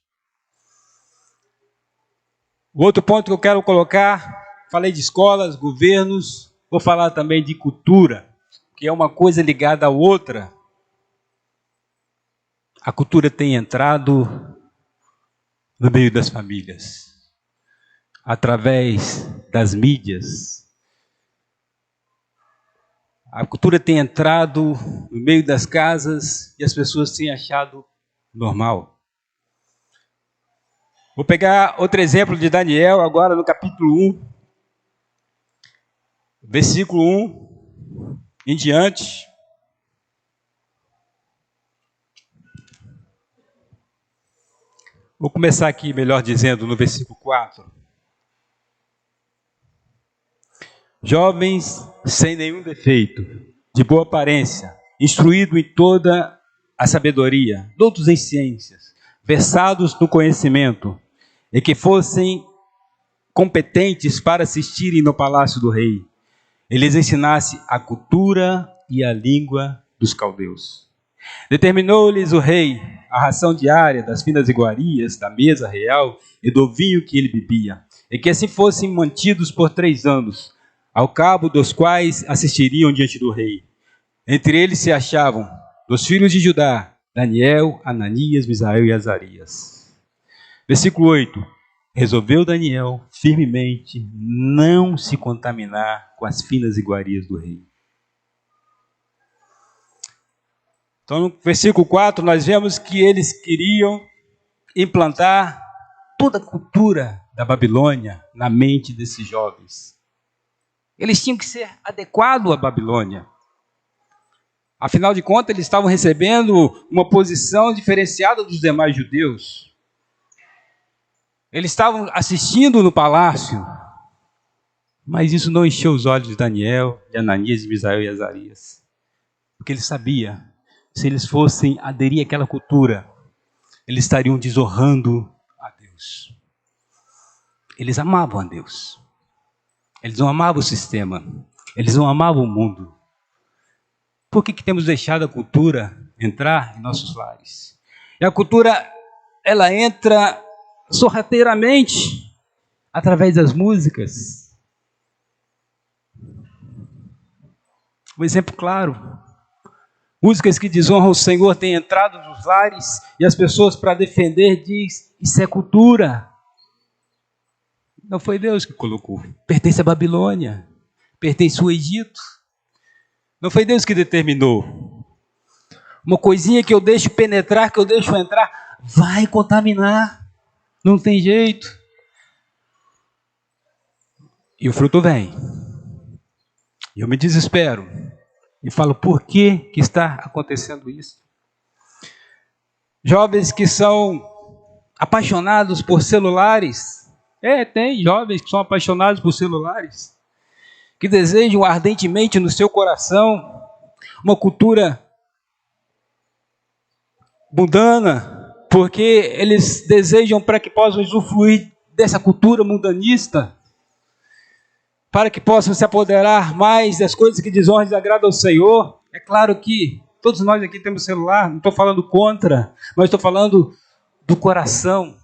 O outro ponto que eu quero colocar, falei de escolas, governos, vou falar também de cultura, que é uma coisa ligada à outra. A cultura tem entrado no meio das famílias, através das mídias. A cultura tem entrado no meio das casas e as pessoas têm achado normal. Vou pegar outro exemplo de Daniel, agora no capítulo 1, versículo 1 em diante. Vou começar aqui, melhor dizendo, no versículo 4. Jovens sem nenhum defeito, de boa aparência, instruído em toda a sabedoria, doutos em ciências, versados no conhecimento, e que fossem competentes para assistirem no palácio do rei. Ele lhes ensinasse a cultura e a língua dos caldeus. Determinou-lhes o rei a ração diária das finas iguarias da mesa real e do vinho que ele bebia, e que assim fossem mantidos por 3 anos, ao cabo dos quais assistiriam diante do rei. Entre eles se achavam, dos filhos de Judá, Daniel, Ananias, Misael e Azarias. Versículo 8. resolveu Daniel firmemente não se contaminar com as finas iguarias do rei. Então, no versículo 4, nós vemos que eles queriam implantar toda a cultura da Babilônia na mente desses jovens. Eles tinham que ser adequados à Babilônia. Afinal de contas, eles estavam recebendo uma posição diferenciada dos demais judeus. Eles estavam assistindo no palácio, mas isso não encheu os olhos de Daniel, de Ananias, de Misael e Azarias. Porque ele sabia, se eles fossem aderir àquela cultura, eles estariam desonrando a Deus. Eles amavam a Deus. Eles não amavam o sistema. Eles não amavam o mundo. Por que temos deixado a cultura entrar em nossos lares? E a cultura, ela entra sorrateiramente através das músicas. Um exemplo claro. Músicas que desonram o Senhor têm entrado nos lares e as pessoas, para defender, diz: isso é cultura. Não foi Deus que colocou. Pertence à Babilônia. Pertence ao Egito. Não foi Deus que determinou. Uma coisinha que eu deixo penetrar, que eu deixo entrar, vai contaminar. Não tem jeito. E o fruto vem. E eu me desespero. E falo, por que está acontecendo isso? Jovens que são apaixonados por celulares. Tem jovens que são apaixonados por celulares. Que desejam ardentemente no seu coração uma cultura mundana. Porque eles desejam para que possam usufruir dessa cultura mundanista. Para que possam se apoderar mais das coisas que desonram e desagradam ao Senhor. É claro que todos nós aqui temos celular, não estou falando contra, mas estou falando do coração,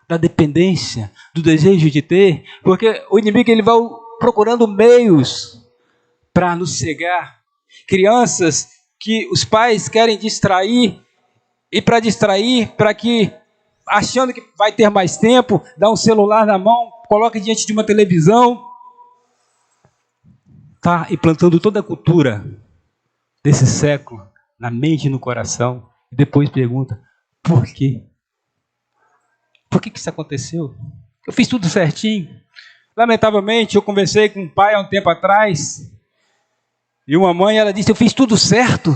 da dependência, do desejo de ter, porque o inimigo ele vai procurando meios para nos cegar. Crianças que os pais querem distrair, e para distrair, para que, achando que vai ter mais tempo, dá um celular na mão, coloca diante de uma televisão, está implantando toda a cultura desse século na mente e no coração, e depois pergunta, por quê? Por que isso aconteceu? Eu fiz tudo certinho. Lamentavelmente, eu conversei com um pai há um tempo atrás, e uma mãe, ela disse, eu fiz tudo certo.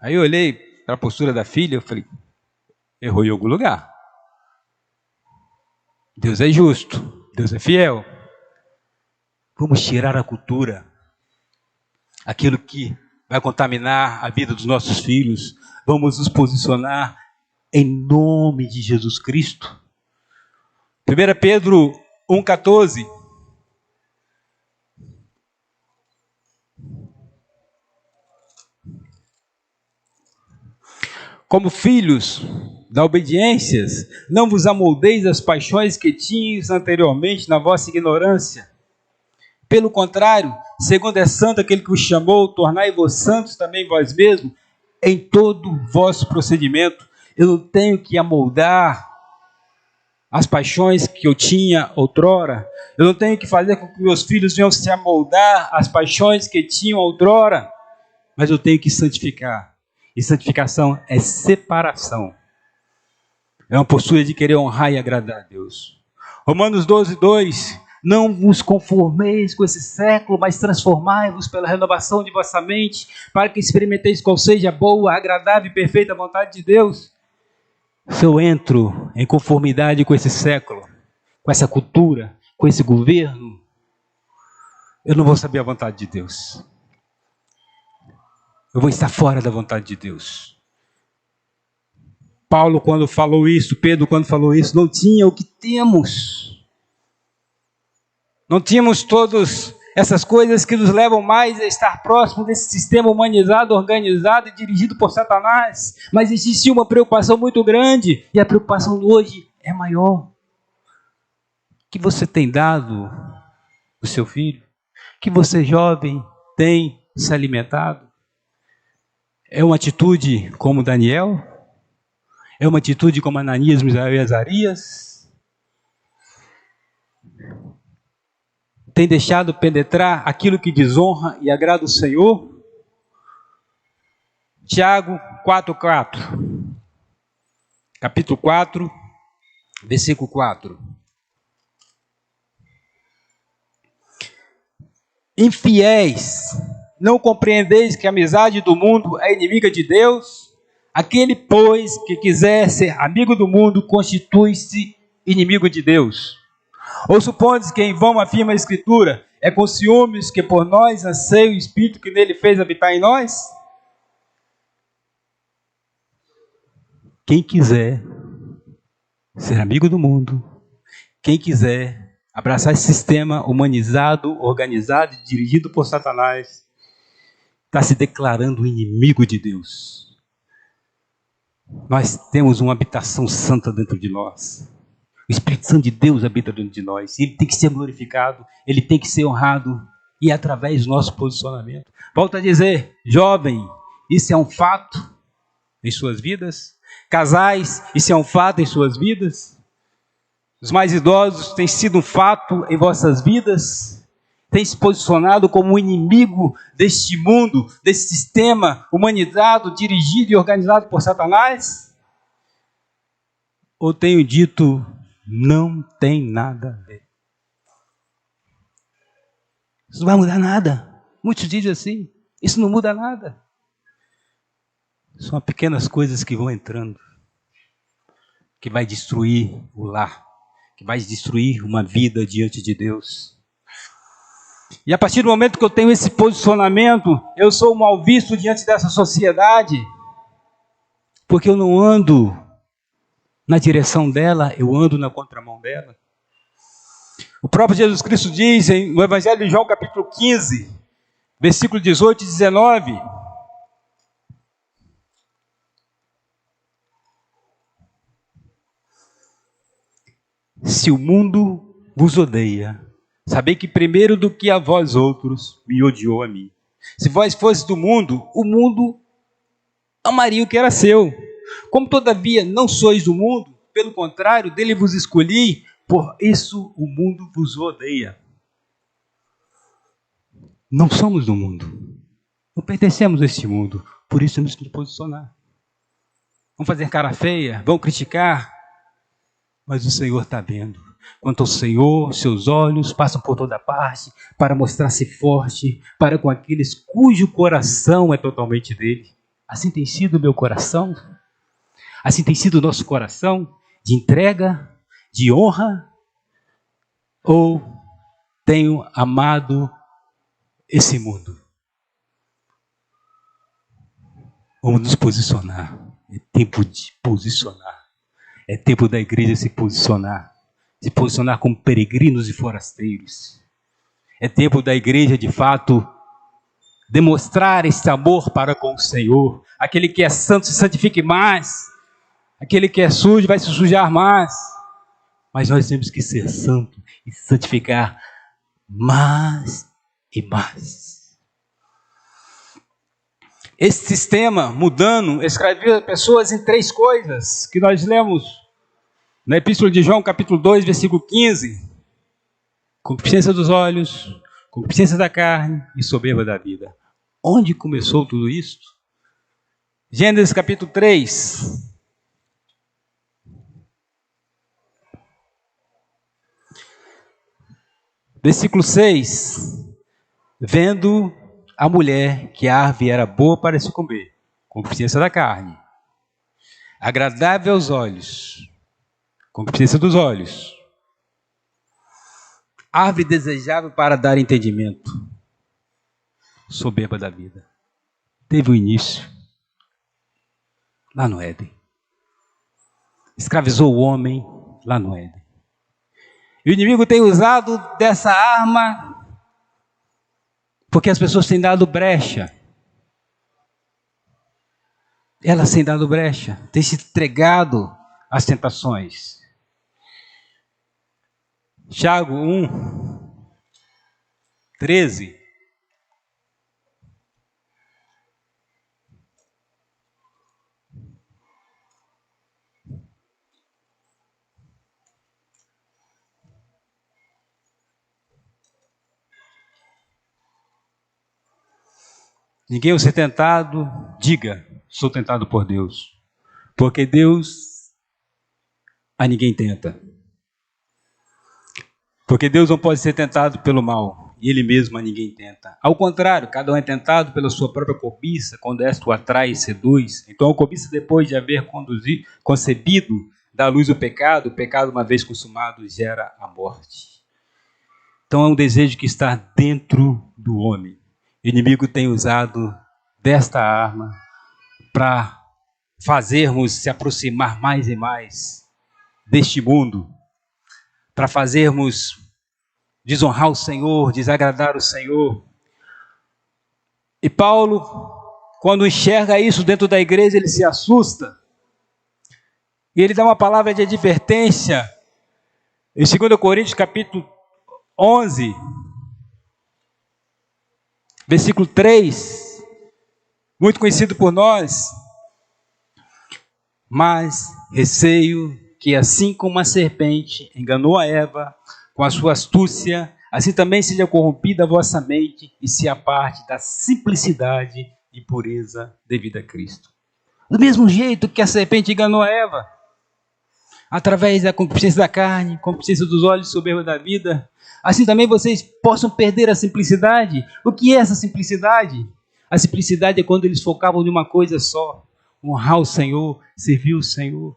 Aí eu olhei para a postura da filha, eu falei, errou em algum lugar. Deus é justo, Deus é fiel. Vamos tirar a cultura, aquilo que vai contaminar a vida dos nossos filhos. Vamos nos posicionar em nome de Jesus Cristo. 1 Pedro 1,14. Como filhos da obediência, não vos amoldeis das paixões que tinhas anteriormente na vossa ignorância. Pelo contrário, segundo é santo aquele que vos chamou, tornai-vos santos também vós mesmos, em todo o vosso procedimento. Eu não tenho que amoldar as paixões que eu tinha outrora. Eu não tenho que fazer com que meus filhos venham se amoldar às paixões que tinham outrora. Mas eu tenho que santificar. E santificação é separação. É uma postura de querer honrar e agradar a Deus. Romanos 12:2. Não vos conformeis com esse século, mas transformai-vos pela renovação de vossa mente, para que experimenteis qual seja a boa, agradável e perfeita vontade de Deus. Se eu entro em conformidade com esse século, com essa cultura, com esse governo, eu não vou saber a vontade de Deus. Eu vou estar fora da vontade de Deus. Paulo, quando falou isso, Pedro, quando falou isso, não tinha o que temos. Não tínhamos todas essas coisas que nos levam mais a estar próximo desse sistema humanizado, organizado e dirigido por Satanás. Mas existia uma preocupação muito grande, e a preocupação hoje é maior. Que você tem dado o seu filho? Que você, jovem, tem se alimentado? É uma atitude como Daniel? É uma atitude como Ananias, Misael e Azarias? Tem deixado penetrar aquilo que desonra e agrada o Senhor? Tiago 4:4. Capítulo 4, versículo 4. Infiéis, não compreendeis que a amizade do mundo é inimiga de Deus? Aquele, pois, que quiser ser amigo do mundo, constitui-se inimigo de Deus. Ou supondes que em vão afirma a Escritura, é com ciúmes que por nós anseia o Espírito que nele fez habitar em nós? Quem quiser ser amigo do mundo, quem quiser abraçar esse sistema humanizado, organizado e dirigido por Satanás, está se declarando inimigo de Deus. Nós temos uma habitação santa dentro de nós. O Espírito Santo de Deus habita dentro de nós. Ele tem que ser glorificado, ele tem que ser honrado, e é através do nosso posicionamento. Volto a dizer, jovem, isso é um fato em suas vidas. Casais, isso é um fato em suas vidas. Os mais idosos, tem sido um fato em vossas vidas. Tem se posicionado como um inimigo deste mundo, desse sistema humanizado, dirigido e organizado por Satanás? Ou tenho dito, não tem nada a ver? Isso não vai mudar nada. Muitos dizem assim, isso não muda nada. São pequenas coisas que vão entrando, que vai destruir o lar, que vai destruir uma vida diante de Deus. E a partir do momento que eu tenho esse posicionamento, eu sou mal visto diante dessa sociedade, porque eu não ando na direção dela, eu ando na contramão dela. O próprio Jesus Cristo diz no Evangelho de João, capítulo 15, versículo 18 e 19... Se o mundo vos odeia, sabei que primeiro do que a vós outros, me odiou a mim. Se vós fosseis do mundo, o mundo amaria o que era seu. Como todavia não sois do mundo, pelo contrário, dele vos escolhi, por isso o mundo vos odeia. Não somos do mundo, não pertencemos a este mundo, por isso temos que nos posicionar. Vamos fazer cara feia, vão criticar, mas o Senhor está vendo. Quanto ao Senhor, seus olhos passam por toda parte para mostrar-se forte para com aqueles cujo coração é totalmente dele. Assim tem sido o meu coração, assim tem sido o nosso coração, de entrega, de honra, ou tenho amado esse mundo? Vamos nos posicionar, é tempo de posicionar. É tempo da igreja se posicionar como peregrinos e forasteiros. É tempo da igreja, de fato, demonstrar esse amor para com o Senhor. Aquele que é santo se santifique mais. Aquele que é sujo vai se sujar mais. Mas nós temos que ser santos e santificar mais e mais. Esse sistema, mudando, escreveu pessoas em 3 coisas que nós lemos na Epístola de João, capítulo 2, versículo 15. Concupiscência dos olhos, concupiscência da carne e soberba da vida. Onde começou tudo isso? Gênesis capítulo 3. Versículo 6. Vendo a mulher que a árvore era boa para se comer, concupiscência da carne, agradável aos olhos, concupiscência dos olhos, árvore desejável para dar entendimento, soberba da vida. Teve o início lá no Éden. Escravizou o homem lá no Éden. E o inimigo tem usado dessa arma porque as pessoas têm dado brecha. Elas têm dado brecha, têm se entregado às tentações. Tiago 1, 13. ninguém ao ser tentado, diga, sou tentado por Deus. Porque Deus a ninguém tenta. Porque Deus não pode ser tentado pelo mal, e Ele mesmo a ninguém tenta. Ao contrário, cada um é tentado pela sua própria cobiça, quando esta o atrai e seduz. Então a cobiça, depois de haver concebido, dá à luz o pecado, uma vez consumado, gera a morte. Então é um desejo que está dentro do homem. O inimigo tem usado desta arma para fazermos se aproximar mais e mais deste mundo, para fazermos desonrar o Senhor, desagradar o Senhor. E Paulo, quando enxerga isso dentro da igreja, ele se assusta. E ele dá uma palavra de advertência. Em 2 Coríntios capítulo 11, versículo 3, muito conhecido por nós. Mas receio que assim como a serpente enganou a Eva com a sua astúcia, assim também seja corrompida a vossa mente e se aparte da simplicidade e pureza devida a Cristo. Do mesmo jeito que a serpente enganou a Eva, através da concupiscência da carne, concupiscência dos olhos, soberba da vida, assim também vocês possam perder a simplicidade. O que é essa simplicidade? A simplicidade é quando eles focavam em uma coisa só: honrar o Senhor, servir o Senhor.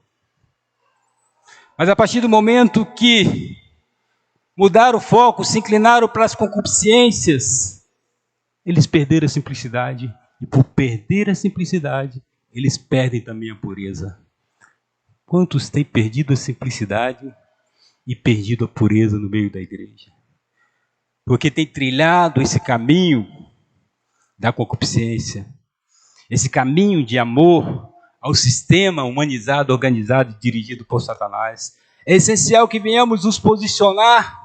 Mas a partir do momento que mudaram o foco, se inclinaram para as concupiscências, eles perderam a simplicidade. E por perder a simplicidade, eles perdem também a pureza. Quantos têm perdido a simplicidade e perdido a pureza no meio da igreja? Porque tem trilhado esse caminho da concupiscência, esse caminho de amor ao sistema humanizado, organizado e dirigido por Satanás. É essencial que venhamos nos posicionar.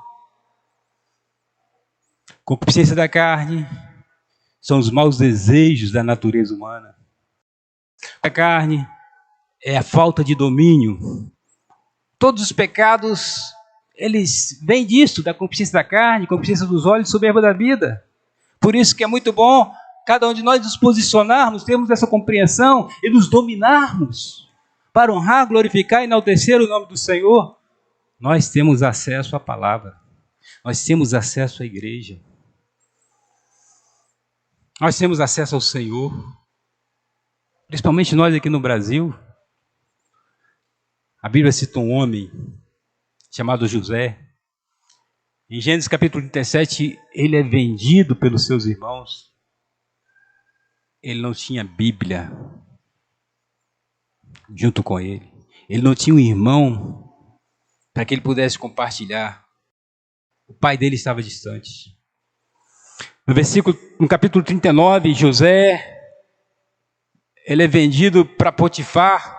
Concupiscência da carne são os maus desejos da natureza humana. A carne é a falta de domínio. Todos os pecados, eles vêm disso, da concupiscência da carne, concupiscência dos olhos, soberba da vida. Por isso que é muito bom cada um de nós nos posicionarmos, termos essa compreensão e nos dominarmos para honrar, glorificar e enaltecer o nome do Senhor. Nós temos acesso à palavra. Nós temos acesso à igreja. Nós temos acesso ao Senhor. Principalmente nós aqui no Brasil. A Bíblia cita um homem chamado José. Em Gênesis capítulo 37, ele é vendido pelos seus irmãos. Ele não tinha Bíblia junto com ele. Ele não tinha um irmão para que ele pudesse compartilhar. O pai dele estava distante. No capítulo 39, José, ele é vendido para Potifar.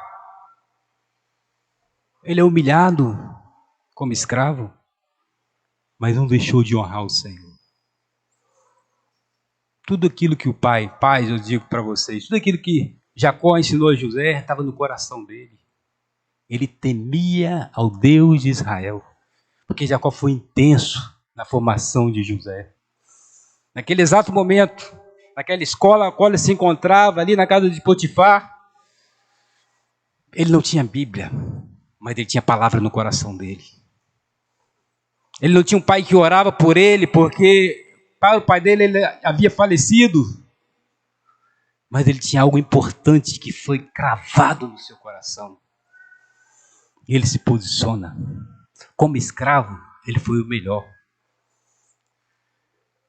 Ele é humilhado como escravo, mas não deixou de honrar o Senhor. Tudo aquilo que o pai, pais, eu digo para vocês, tudo aquilo que Jacó ensinou a José estava no coração dele. Ele temia ao Deus de Israel, porque Jacó foi intenso na formação de José. Naquele exato momento, naquela escola a qual ele se encontrava, ali na casa de Potifar, ele não tinha Bíblia, mas ele tinha palavra no coração dele. Ele não tinha um pai que orava por ele, porque para o pai dele ele havia falecido. Mas ele tinha algo importante que foi cravado no seu coração. E ele se posiciona. Como escravo, ele foi o melhor.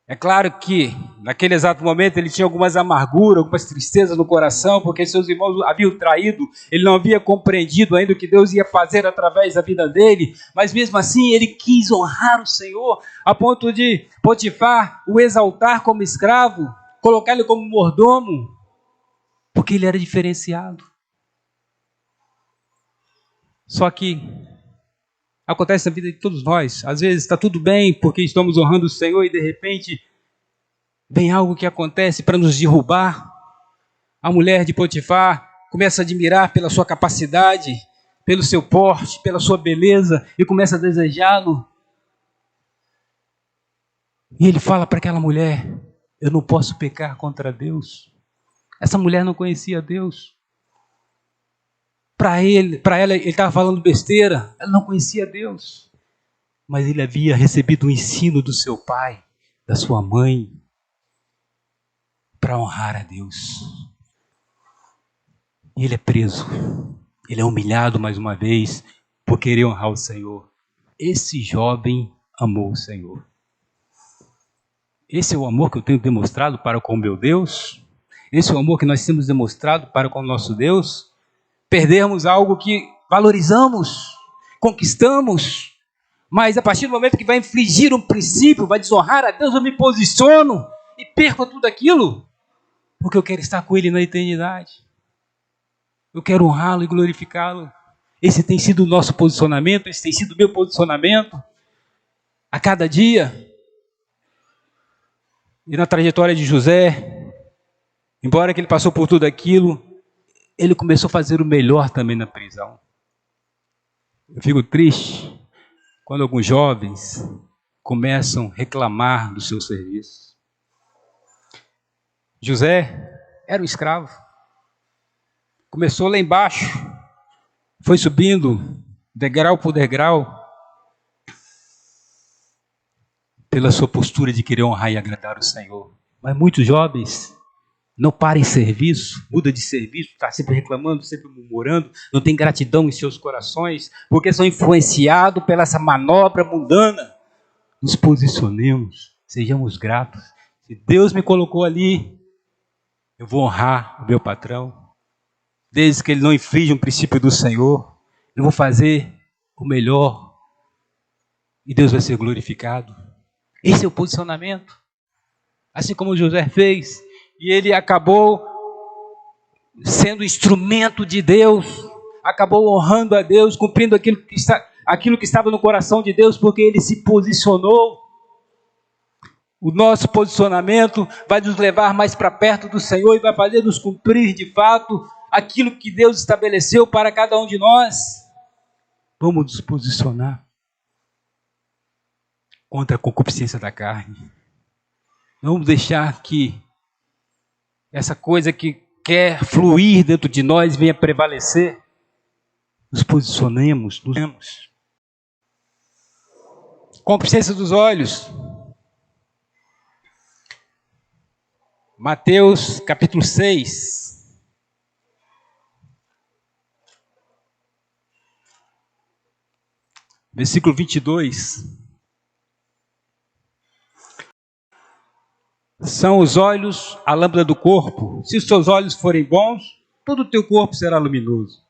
É claro que, naquele exato momento, ele tinha algumas amarguras, algumas tristezas no coração, porque seus irmãos haviam traído, ele não havia compreendido ainda o que Deus ia fazer através da vida dele, mas mesmo assim ele quis honrar o Senhor, a ponto de Potifar o exaltar como escravo, colocar ele como mordomo, porque ele era diferenciado. Só que acontece na vida de todos nós. Às vezes está tudo bem porque estamos honrando o Senhor e de repente vem algo que acontece para nos derrubar. A mulher de Potifar começa a admirar pela sua capacidade, pelo seu porte, pela sua beleza e começa a desejá-lo. E ele fala para aquela mulher: eu não posso pecar contra Deus. Essa mulher não conhecia Deus. Para ela, ele estava falando besteira. Ela não conhecia Deus. Mas ele havia recebido o ensino do seu pai, da sua mãe, para honrar a Deus. E ele é preso. Ele é humilhado mais uma vez por querer honrar o Senhor. Esse jovem amou o Senhor. Esse é o amor que eu tenho demonstrado para com o meu Deus? Esse é o amor que nós temos demonstrado para com o nosso Deus? Perdermos algo que valorizamos, conquistamos, mas a partir do momento que vai infligir um princípio, vai desonrar a Deus, eu me posiciono e perco tudo aquilo, porque eu quero estar com Ele na eternidade. Eu quero honrá-lo e glorificá-lo. Esse tem sido o nosso posicionamento, esse tem sido o meu posicionamento a cada dia. E na trajetória de José, embora que ele passou por tudo aquilo, ele começou a fazer o melhor também na prisão. Eu fico triste quando alguns jovens começam a reclamar do seu serviço. José era um escravo. Começou lá embaixo, foi subindo degrau por degrau, pela sua postura de querer honrar e agradar o Senhor. Mas muitos jovens não param em serviço, muda de serviço, está sempre reclamando, sempre murmurando, não tem gratidão em seus corações, porque são influenciados pela essa manobra mundana. Nos posicionemos, sejamos gratos. Se Deus me colocou ali, eu vou honrar o meu patrão. Desde que ele não infringe um princípio do Senhor, eu vou fazer o melhor e Deus vai ser glorificado. Esse é o posicionamento. Assim como José fez, e ele acabou sendo instrumento de Deus, acabou honrando a Deus, cumprindo aquilo que estava no coração de Deus, porque ele se posicionou. O nosso posicionamento vai nos levar mais para perto do Senhor e vai fazer nos cumprir de fato aquilo que Deus estabeleceu para cada um de nós. Vamos nos posicionar contra a concupiscência da carne. Não vamos deixar que essa coisa que quer fluir dentro de nós venha prevalecer. Nos posicionemos, nos vemos. Concupiscência dos olhos. Mateus capítulo 6. Versículo 22. São os olhos a lâmpada do corpo. Se os teus olhos forem bons, todo o teu corpo será luminoso.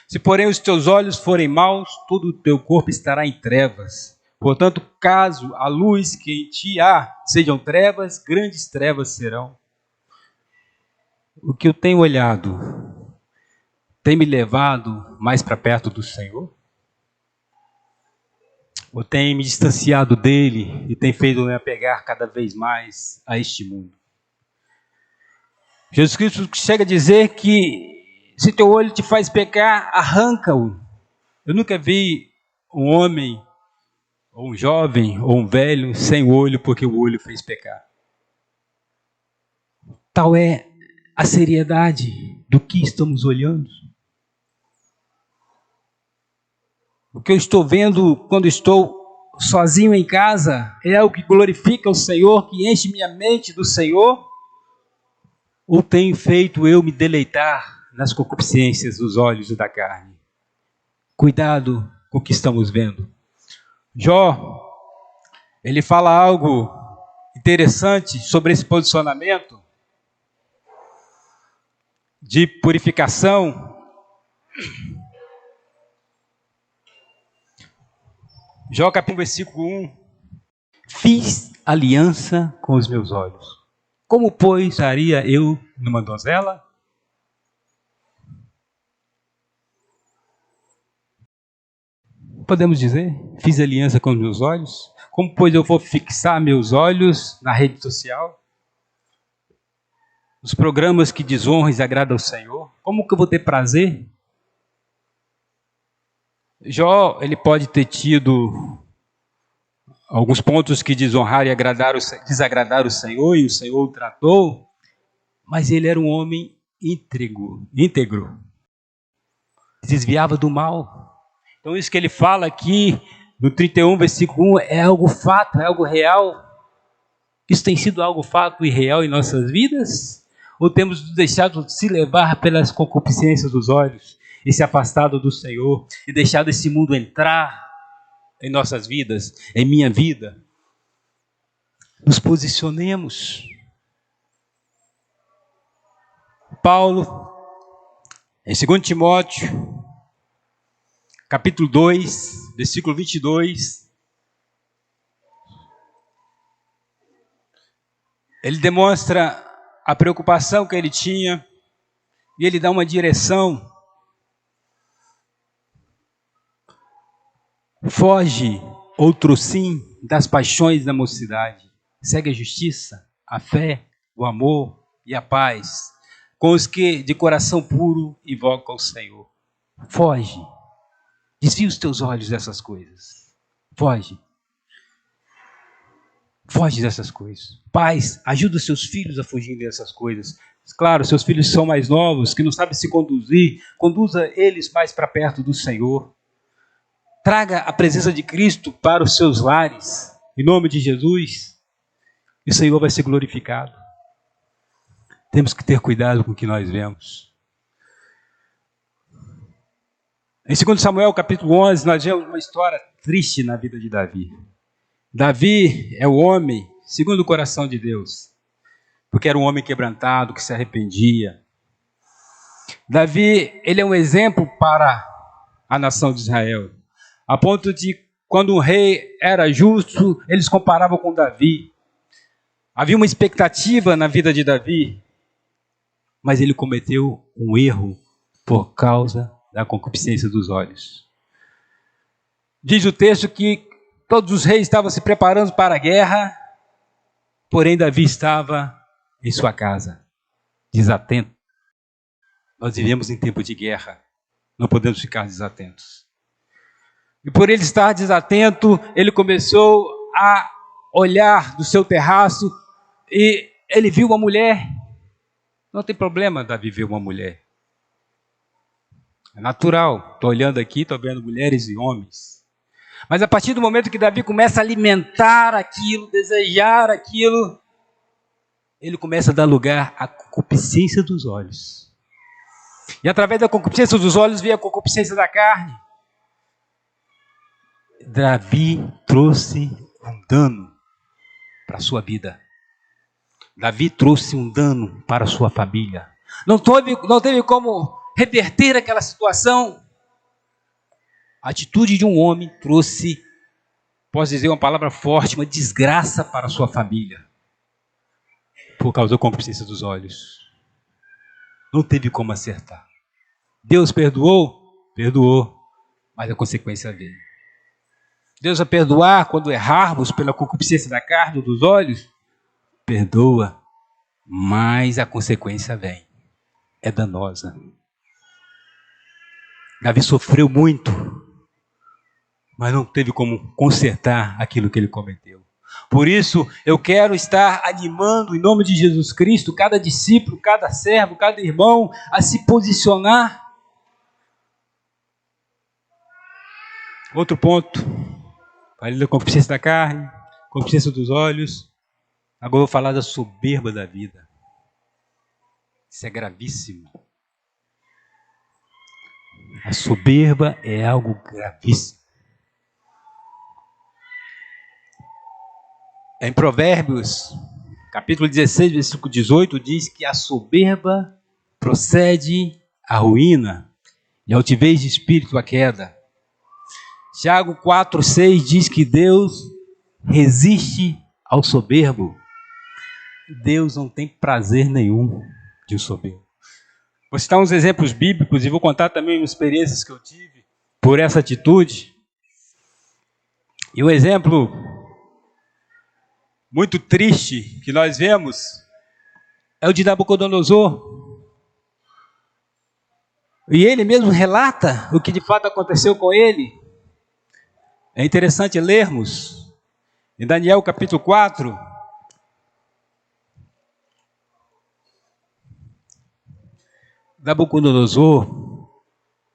Se, porém, os teus olhos forem maus, todo o teu corpo estará em trevas. Portanto, caso a luz que em ti há sejam trevas, grandes trevas serão. O que eu tenho olhado tem me levado mais para perto do Senhor? Ou tem me distanciado dele e tem feito me apegar cada vez mais a este mundo? Jesus Cristo chega a dizer que se teu olho te faz pecar, arranca-o. Eu nunca vi um homem, ou um jovem, ou um velho sem olho porque o olho fez pecar. Tal é a seriedade do que estamos olhando. O que eu estou vendo quando estou sozinho em casa é algo que glorifica o Senhor, que enche minha mente do Senhor? Ou tenho feito eu me deleitar nas concupiscências dos olhos e da carne? Cuidado com o que estamos vendo. Jó, ele fala algo interessante sobre esse posicionamento de purificação. Jó capítulo versículo 1. Fiz aliança com os meus olhos. Como, pois, estaria eu numa donzela? Podemos dizer, fiz aliança com os meus olhos. Como, pois, eu vou fixar meus olhos na rede social? Os programas que desonram e desagradam ao Senhor? Como que eu vou ter prazer? Jó, ele pode ter tido alguns pontos que desonraram e desagradaram o Senhor, e o Senhor o tratou, mas ele era um homem íntegro, desviava do mal. Então isso que ele fala aqui no 31, versículo 1, é algo fato, é algo real. Isso tem sido algo fato e real em nossas vidas? Ou temos deixado de se levar pelas concupiscências dos olhos e se afastado do Senhor e deixado esse mundo entrar em nossas vidas, em minha vida? Nos posicionemos. Paulo, em 2 Timóteo, capítulo 2, versículo 22, ele demonstra a preocupação que ele tinha e ele dá uma direção. Foge, outro sim, das paixões da mocidade. Segue a justiça, a fé, o amor e a paz, com os que de coração puro invocam o Senhor. Foge. Desvia os teus olhos dessas coisas. Foge. Foge dessas coisas. Pais, ajuda os seus filhos a fugir dessas coisas. Claro, seus filhos são mais novos, que não sabem se conduzir. Conduza eles mais para perto do Senhor. Traga a presença de Cristo para os seus lares. Em nome de Jesus. E o Senhor vai ser glorificado. Temos que ter cuidado com o que nós vemos. Em 2 Samuel, capítulo 11, nós vemos uma história triste na vida de Davi. Davi é o homem segundo o coração de Deus, porque era um homem quebrantado, que se arrependia. Davi, ele é um exemplo para a nação de Israel, a ponto de, quando um rei era justo, eles comparavam com Davi. Havia uma expectativa na vida de Davi, mas ele cometeu um erro por causa da concupiscência dos olhos. Diz o texto que todos os reis estavam se preparando para a guerra, porém Davi estava em sua casa, desatento. Nós vivemos em tempo de guerra, não podemos ficar desatentos. E por ele estar desatento, ele começou a olhar do seu terraço e ele viu uma mulher. Não tem problema Davi ver uma mulher. É natural. Estou olhando aqui, estou vendo mulheres e homens. Mas a partir do momento que Davi começa a alimentar aquilo, desejar aquilo, ele começa a dar lugar à concupiscência dos olhos. E através da concupiscência dos olhos veio a concupiscência da carne. Davi trouxe um dano para a sua vida. Davi trouxe um dano para a sua família. Não teve como reverter aquela situação. A atitude de um homem trouxe, posso dizer uma palavra forte, uma desgraça para a sua família. Por causa da concupiscência dos olhos. Não teve como acertar. Deus perdoou? Perdoou. Mas a consequência veio. Deus vai perdoar quando errarmos pela concupiscência da carne ou dos olhos? Perdoa, mas a consequência vem. É danosa. Davi sofreu muito, mas não teve como consertar aquilo que ele cometeu. Por isso, eu quero estar animando, em nome de Jesus Cristo, cada discípulo, cada servo, cada irmão, a se posicionar. Outro ponto. Falei da concupiscência da carne, concupiscência dos olhos. Agora eu vou falar da soberba da vida. Isso é gravíssimo. A soberba é algo gravíssimo. Em Provérbios, capítulo 16, versículo 18, diz que a soberba procede à ruína e a altivez de espírito à queda. Tiago 4,6 diz que Deus resiste ao soberbo. Deus não tem prazer nenhum de um soberbo. Vou citar uns exemplos bíblicos e vou contar também experiências que eu tive por essa atitude. E um exemplo muito triste que nós vemos é o de Nabucodonosor. E ele mesmo relata o que de fato aconteceu com ele. É interessante lermos em Daniel capítulo 4. Nabucodonosor,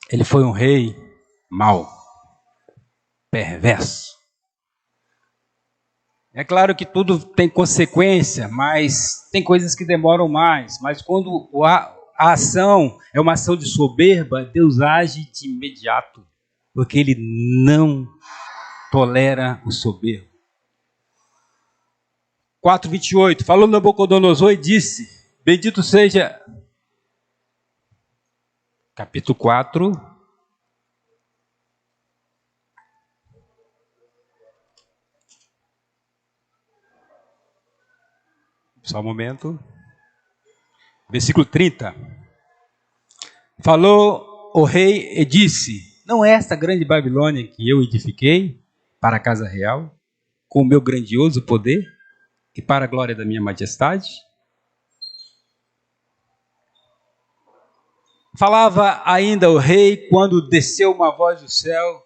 ele foi um rei mau, perverso. É claro que tudo tem consequência, mas tem coisas que demoram mais. Mas quando a ação é uma ação de soberba, Deus age de imediato, porque Ele não tolera o soberbo. 4:28, falou Nabucodonosor e disse, bendito seja, capítulo 4, só um momento, versículo 30, falou o rei e disse, não é esta grande Babilônia que eu edifiquei para a casa real, com o meu grandioso poder e para a glória da minha majestade? Falava ainda o rei quando desceu uma voz do céu,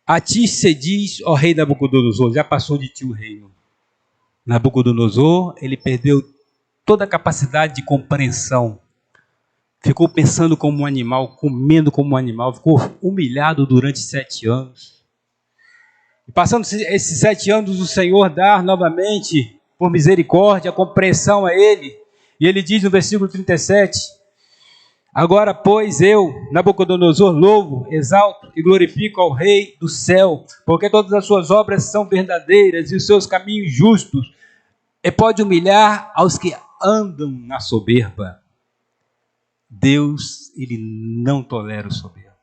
a ti se diz, ó rei Nabucodonosor, já passou de ti o reino. Nabucodonosor, ele perdeu toda a capacidade de compreensão. Ficou pensando como um animal, comendo como um animal, ficou humilhado durante 7 anos. E passando esses 7 anos, o Senhor dá novamente, por misericórdia, compreensão a ele. E ele diz no versículo 37, agora, pois, eu, Nabucodonosor, louvo, exalto e glorifico ao Rei do céu, porque todas as suas obras são verdadeiras e os seus caminhos justos, e pode humilhar aos que andam na soberba. Deus, ele não tolera o soberbo.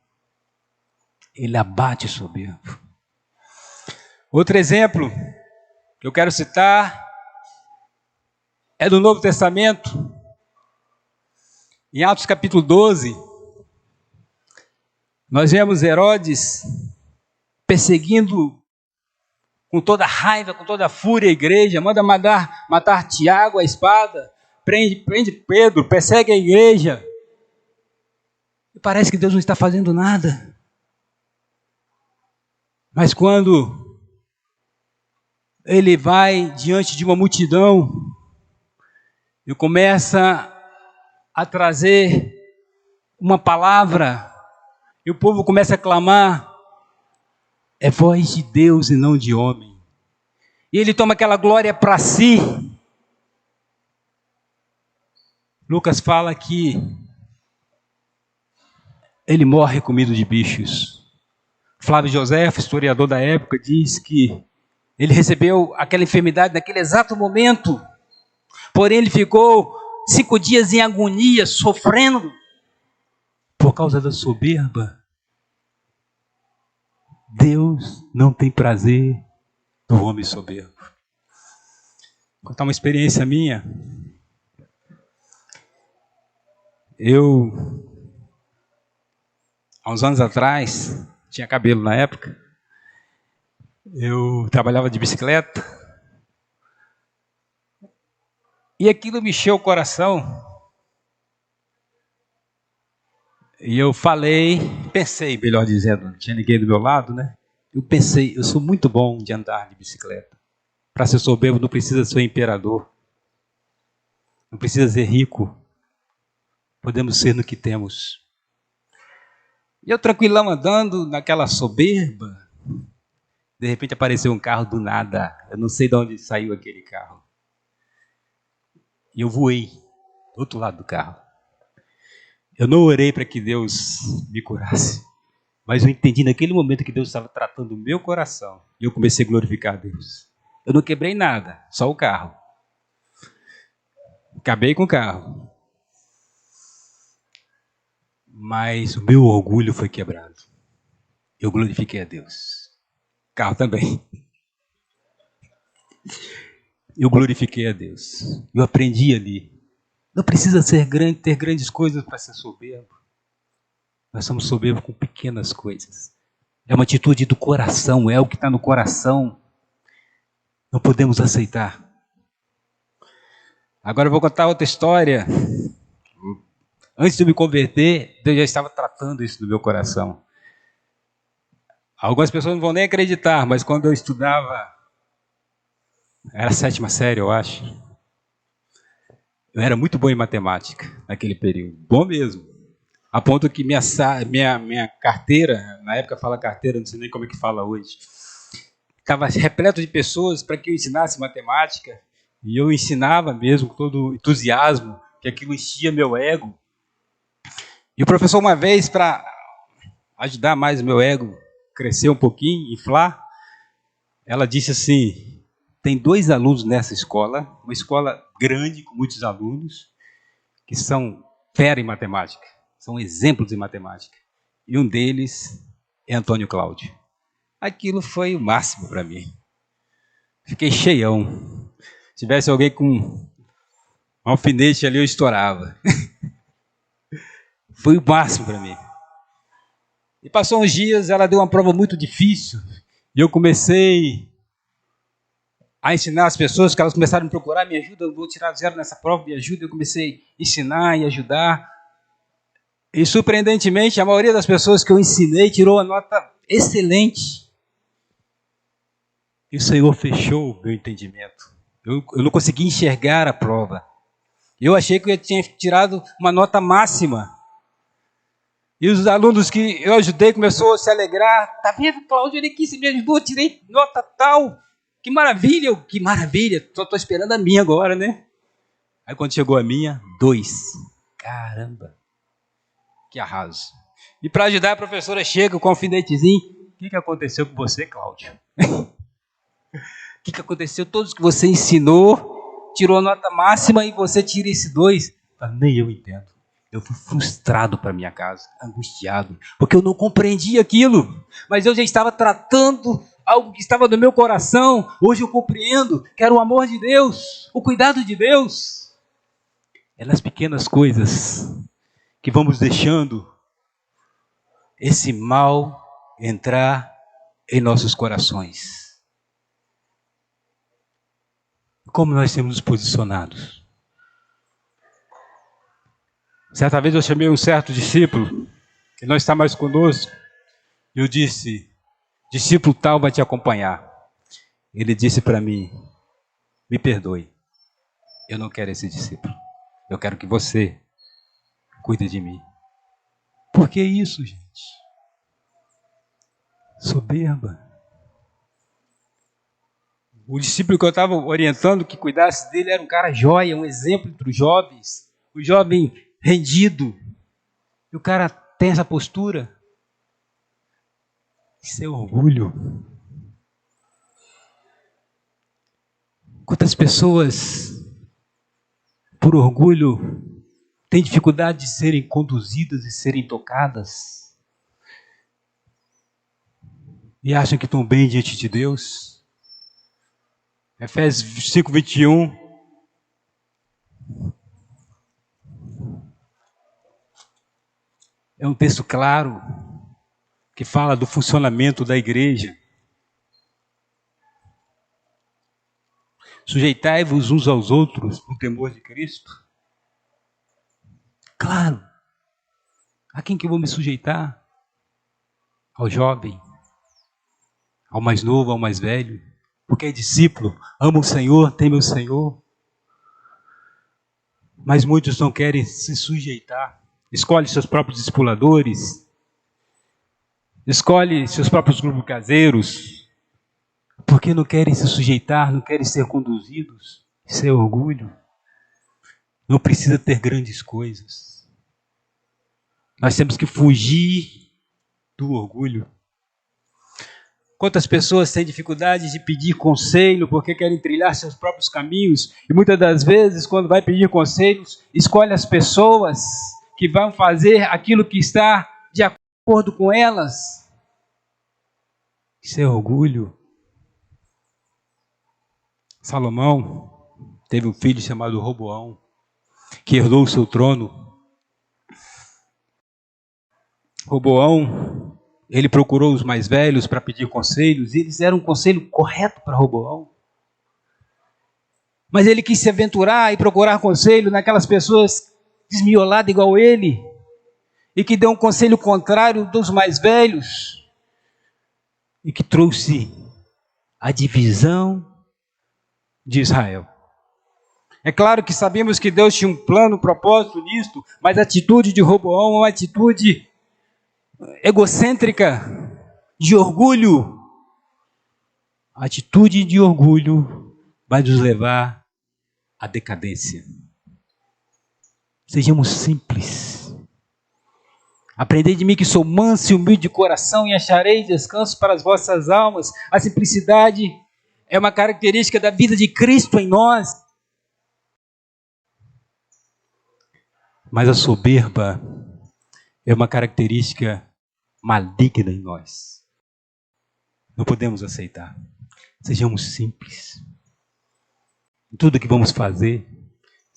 Ele abate o soberbo. Outro exemplo que eu quero citar é do Novo Testamento, em Atos capítulo 12, nós vemos Herodes perseguindo com toda raiva, com toda fúria a igreja, manda matar Tiago a espada, prende Pedro, persegue a igreja. E parece que Deus não está fazendo nada. Mas quando ele vai diante de uma multidão e começa a trazer uma palavra, e o povo começa a clamar, é voz de Deus e não de homem. E ele toma aquela glória para si. Lucas fala que ele morre comido de bichos. Flávio José, historiador da época, diz que ele recebeu aquela enfermidade naquele exato momento. Porém, ele ficou 5 dias em agonia, sofrendo, por causa da soberba. Deus não tem prazer no homem soberbo. Vou contar uma experiência minha. Eu, há uns anos atrás, tinha cabelo na época, eu trabalhava de bicicleta, e aquilo me encheu o coração. E eu pensei, melhor dizendo, não tinha ninguém do meu lado, né? Eu pensei, eu sou muito bom de andar de bicicleta. Para ser soberbo não precisa ser imperador, não precisa ser rico, podemos ser no que temos. E eu tranquilão andando naquela soberba, de repente apareceu um carro do nada, eu não sei de onde saiu aquele carro. E eu voei do outro lado do carro. Eu não orei para que Deus me curasse, mas eu entendi naquele momento que Deus estava tratando o meu coração, e eu comecei a glorificar a Deus. Eu não quebrei nada, só o carro. Acabei com o carro. Mas o meu orgulho foi quebrado. Eu glorifiquei a Deus. O carro também. Eu glorifiquei a Deus. Eu aprendi ali. Não precisa ser grande, ter grandes coisas para ser soberbo. Nós somos soberbos com pequenas coisas. É uma atitude do coração, é o que está no coração. Não podemos aceitar. Agora eu vou contar outra história. Antes de eu me converter, Deus já estava tratando isso no meu coração. Algumas pessoas não vão nem acreditar, mas quando eu estudava, era a 7ª série, eu acho. Eu era muito bom em matemática naquele período, bom mesmo. A ponto que minha carteira, na época fala carteira, não sei nem como é que fala hoje, estava repleto de pessoas para que eu ensinasse matemática, e eu ensinava mesmo com todo entusiasmo, que aquilo enchia meu ego. E o professor, uma vez, para ajudar mais o meu ego, crescer um pouquinho, inflar, ela disse assim: tem 2 alunos nessa escola, uma escola grande, com muitos alunos, que são fera em matemática, são exemplos em matemática. E um deles é Antônio Cláudio. Aquilo foi o máximo para mim. Fiquei cheião. Se tivesse alguém com um alfinete ali, eu estourava. Foi o máximo para mim. E passou uns dias, ela deu uma prova muito difícil, e eu comecei a ensinar as pessoas, que elas começaram a me procurar, me ajuda, eu vou tirar 0 nessa prova, me ajuda. Eu comecei a ensinar e ajudar. E, surpreendentemente, a maioria das pessoas que eu ensinei tirou a nota excelente. E o Senhor fechou o meu entendimento. Eu não consegui enxergar a prova. Eu achei que eu tinha tirado uma nota máxima. E os alunos que eu ajudei começaram a se alegrar. Tá vendo, Cláudio, ele quis, me ajudou, tirei nota tal. Que maravilha, que maravilha. Só estou esperando a minha agora, né? Aí quando chegou a minha, 2. Caramba, que arraso. E para ajudar, a professora chega com um alfinetezinho. O que aconteceu com você, Cláudio? O que aconteceu? Todos que você ensinou, tirou nota máxima e você tira esse 2. Nem eu entendo. Eu fui frustrado para minha casa, angustiado, porque eu não compreendi aquilo. Mas eu já estava tratando algo que estava no meu coração. Hoje eu compreendo que era o amor de Deus, o cuidado de Deus. É nas pequenas coisas que vamos deixando esse mal entrar em nossos corações. Como nós temos nos posicionados? Certa vez eu chamei um certo discípulo, que não está mais conosco, e eu disse: discípulo tal vai te acompanhar. Ele disse para mim: me perdoe, eu não quero esse discípulo. Eu quero que você cuide de mim. Por que isso, gente? Soberba. O discípulo que eu estava orientando, que cuidasse dele, era um cara joia, um exemplo entre os jovens. O jovem rendido. E o cara tem essa postura. Isso é orgulho. Quantas pessoas, por orgulho, têm dificuldade de serem conduzidas e serem tocadas? E acham que estão bem diante de Deus? Efésios 5:21. É um texto claro que fala do funcionamento da igreja. Sujeitai-vos uns aos outros no temor de Cristo. Claro. A quem que eu vou me sujeitar? Ao jovem, ao mais novo, ao mais velho. Porque é discípulo, ama o Senhor, teme o Senhor. Mas muitos não querem se sujeitar. Escolhe seus próprios discipuladores. Escolhe seus próprios grupos caseiros. Porque não querem se sujeitar, não querem ser conduzidos. Isso é orgulho. Não precisa ter grandes coisas. Nós temos que fugir do orgulho. Quantas pessoas têm dificuldade de pedir conselho porque querem trilhar seus próprios caminhos, e muitas das vezes, quando vai pedir conselhos, escolhe as pessoas que vão fazer aquilo que está de acordo com elas. Isso é orgulho. Salomão teve um filho chamado Roboão, que herdou o seu trono. Roboão, ele procurou os mais velhos para pedir conselhos, e eles deram um conselho correto para Roboão. Mas ele quis se aventurar e procurar conselho naquelas pessoas desmioladas igual ele, e que deu um conselho contrário dos mais velhos, e que trouxe a divisão de Israel. É claro que sabemos que Deus tinha um plano, um propósito nisto, mas a atitude de Roboão é uma atitude egocêntrica, de orgulho. A atitude de orgulho vai nos levar à decadência. Sejamos simples. Aprendei de mim que sou manso e humilde de coração e achareis descanso para as vossas almas. A simplicidade é uma característica da vida de Cristo em nós. Mas a soberba é uma característica maligna em nós. Não podemos aceitar. Sejamos simples. Em tudo que vamos fazer.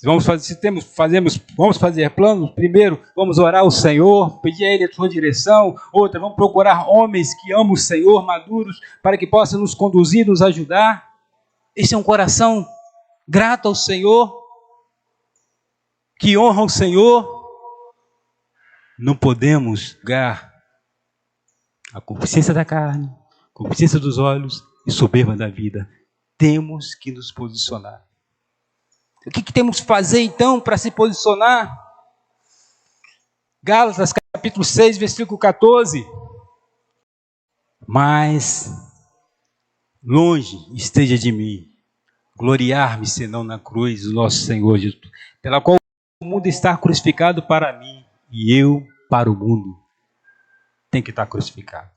Vamos fazer planos. Primeiro, vamos orar ao Senhor, pedir a Ele a sua direção. Outra, vamos procurar homens que amam o Senhor, maduros, para que possam nos conduzir, nos ajudar. Esse é um coração grato ao Senhor, que honra o Senhor. Não podemos julgar a concupiscência da carne, a concupiscência dos olhos e soberba da vida. Temos que nos posicionar. O que temos que fazer então para se posicionar? Gálatas capítulo 6, versículo 14. Mas longe esteja de mim gloriar-me senão na cruz do nosso Senhor Jesus, pela qual o mundo está crucificado para mim e eu para o mundo. Tem que estar crucificado.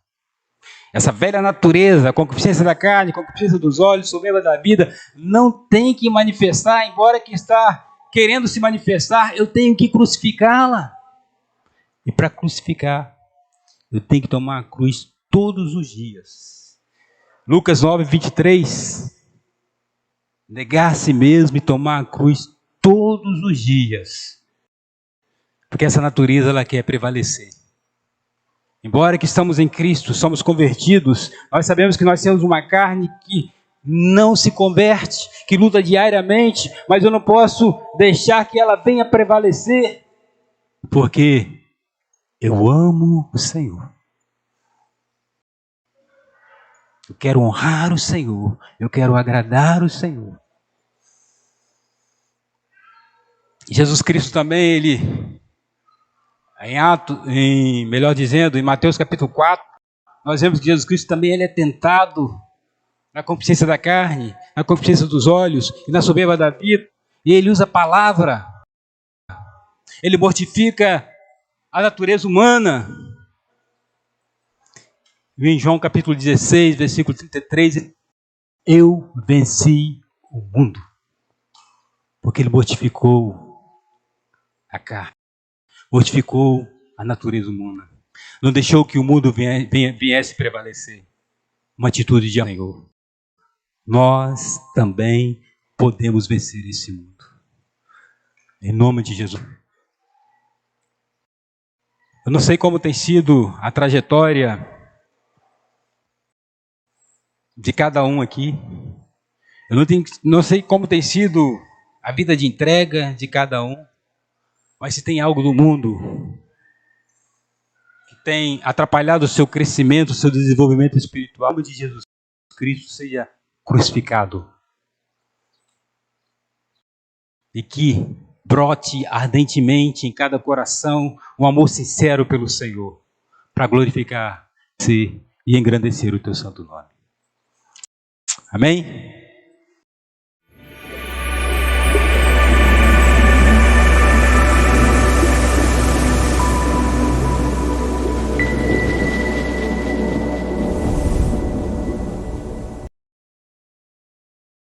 Essa velha natureza, a concupiscência da carne, a concupiscência dos olhos, soberba da vida, não tem que manifestar, embora que está querendo se manifestar, eu tenho que crucificá-la. E para crucificar, eu tenho que tomar a cruz todos os dias. Lucas 9, 23. Negar a si mesmo e tomar a cruz todos os dias. Porque essa natureza, ela quer prevalecer. Embora que estamos em Cristo, somos convertidos, nós sabemos que nós temos uma carne que não se converte, que luta diariamente, mas eu não posso deixar que ela venha prevalecer, porque eu amo o Senhor. Eu quero honrar o Senhor, eu quero agradar o Senhor. Jesus Cristo também, Ele... Em Mateus capítulo 4, nós vemos que Jesus Cristo também ele é tentado na concupiscência da carne, na concupiscência dos olhos e na soberba da vida. E ele usa a palavra. Ele mortifica a natureza humana. E em João capítulo 16, versículo 33, eu venci o mundo. Porque ele mortificou a carne. Mortificou a natureza humana. Não deixou que o mundo viesse prevalecer. Uma atitude de Senhor. Nós também podemos vencer esse mundo. Em nome de Jesus. Eu não sei como tem sido a trajetória de cada um aqui. Eu não sei como tem sido a vida de entrega de cada um. Mas se tem algo no mundo que tem atrapalhado o seu crescimento, o seu desenvolvimento espiritual, o nome de Jesus Cristo seja crucificado. E que brote ardentemente em cada coração um amor sincero pelo Senhor, para glorificar-se e engrandecer o teu santo nome. Amém?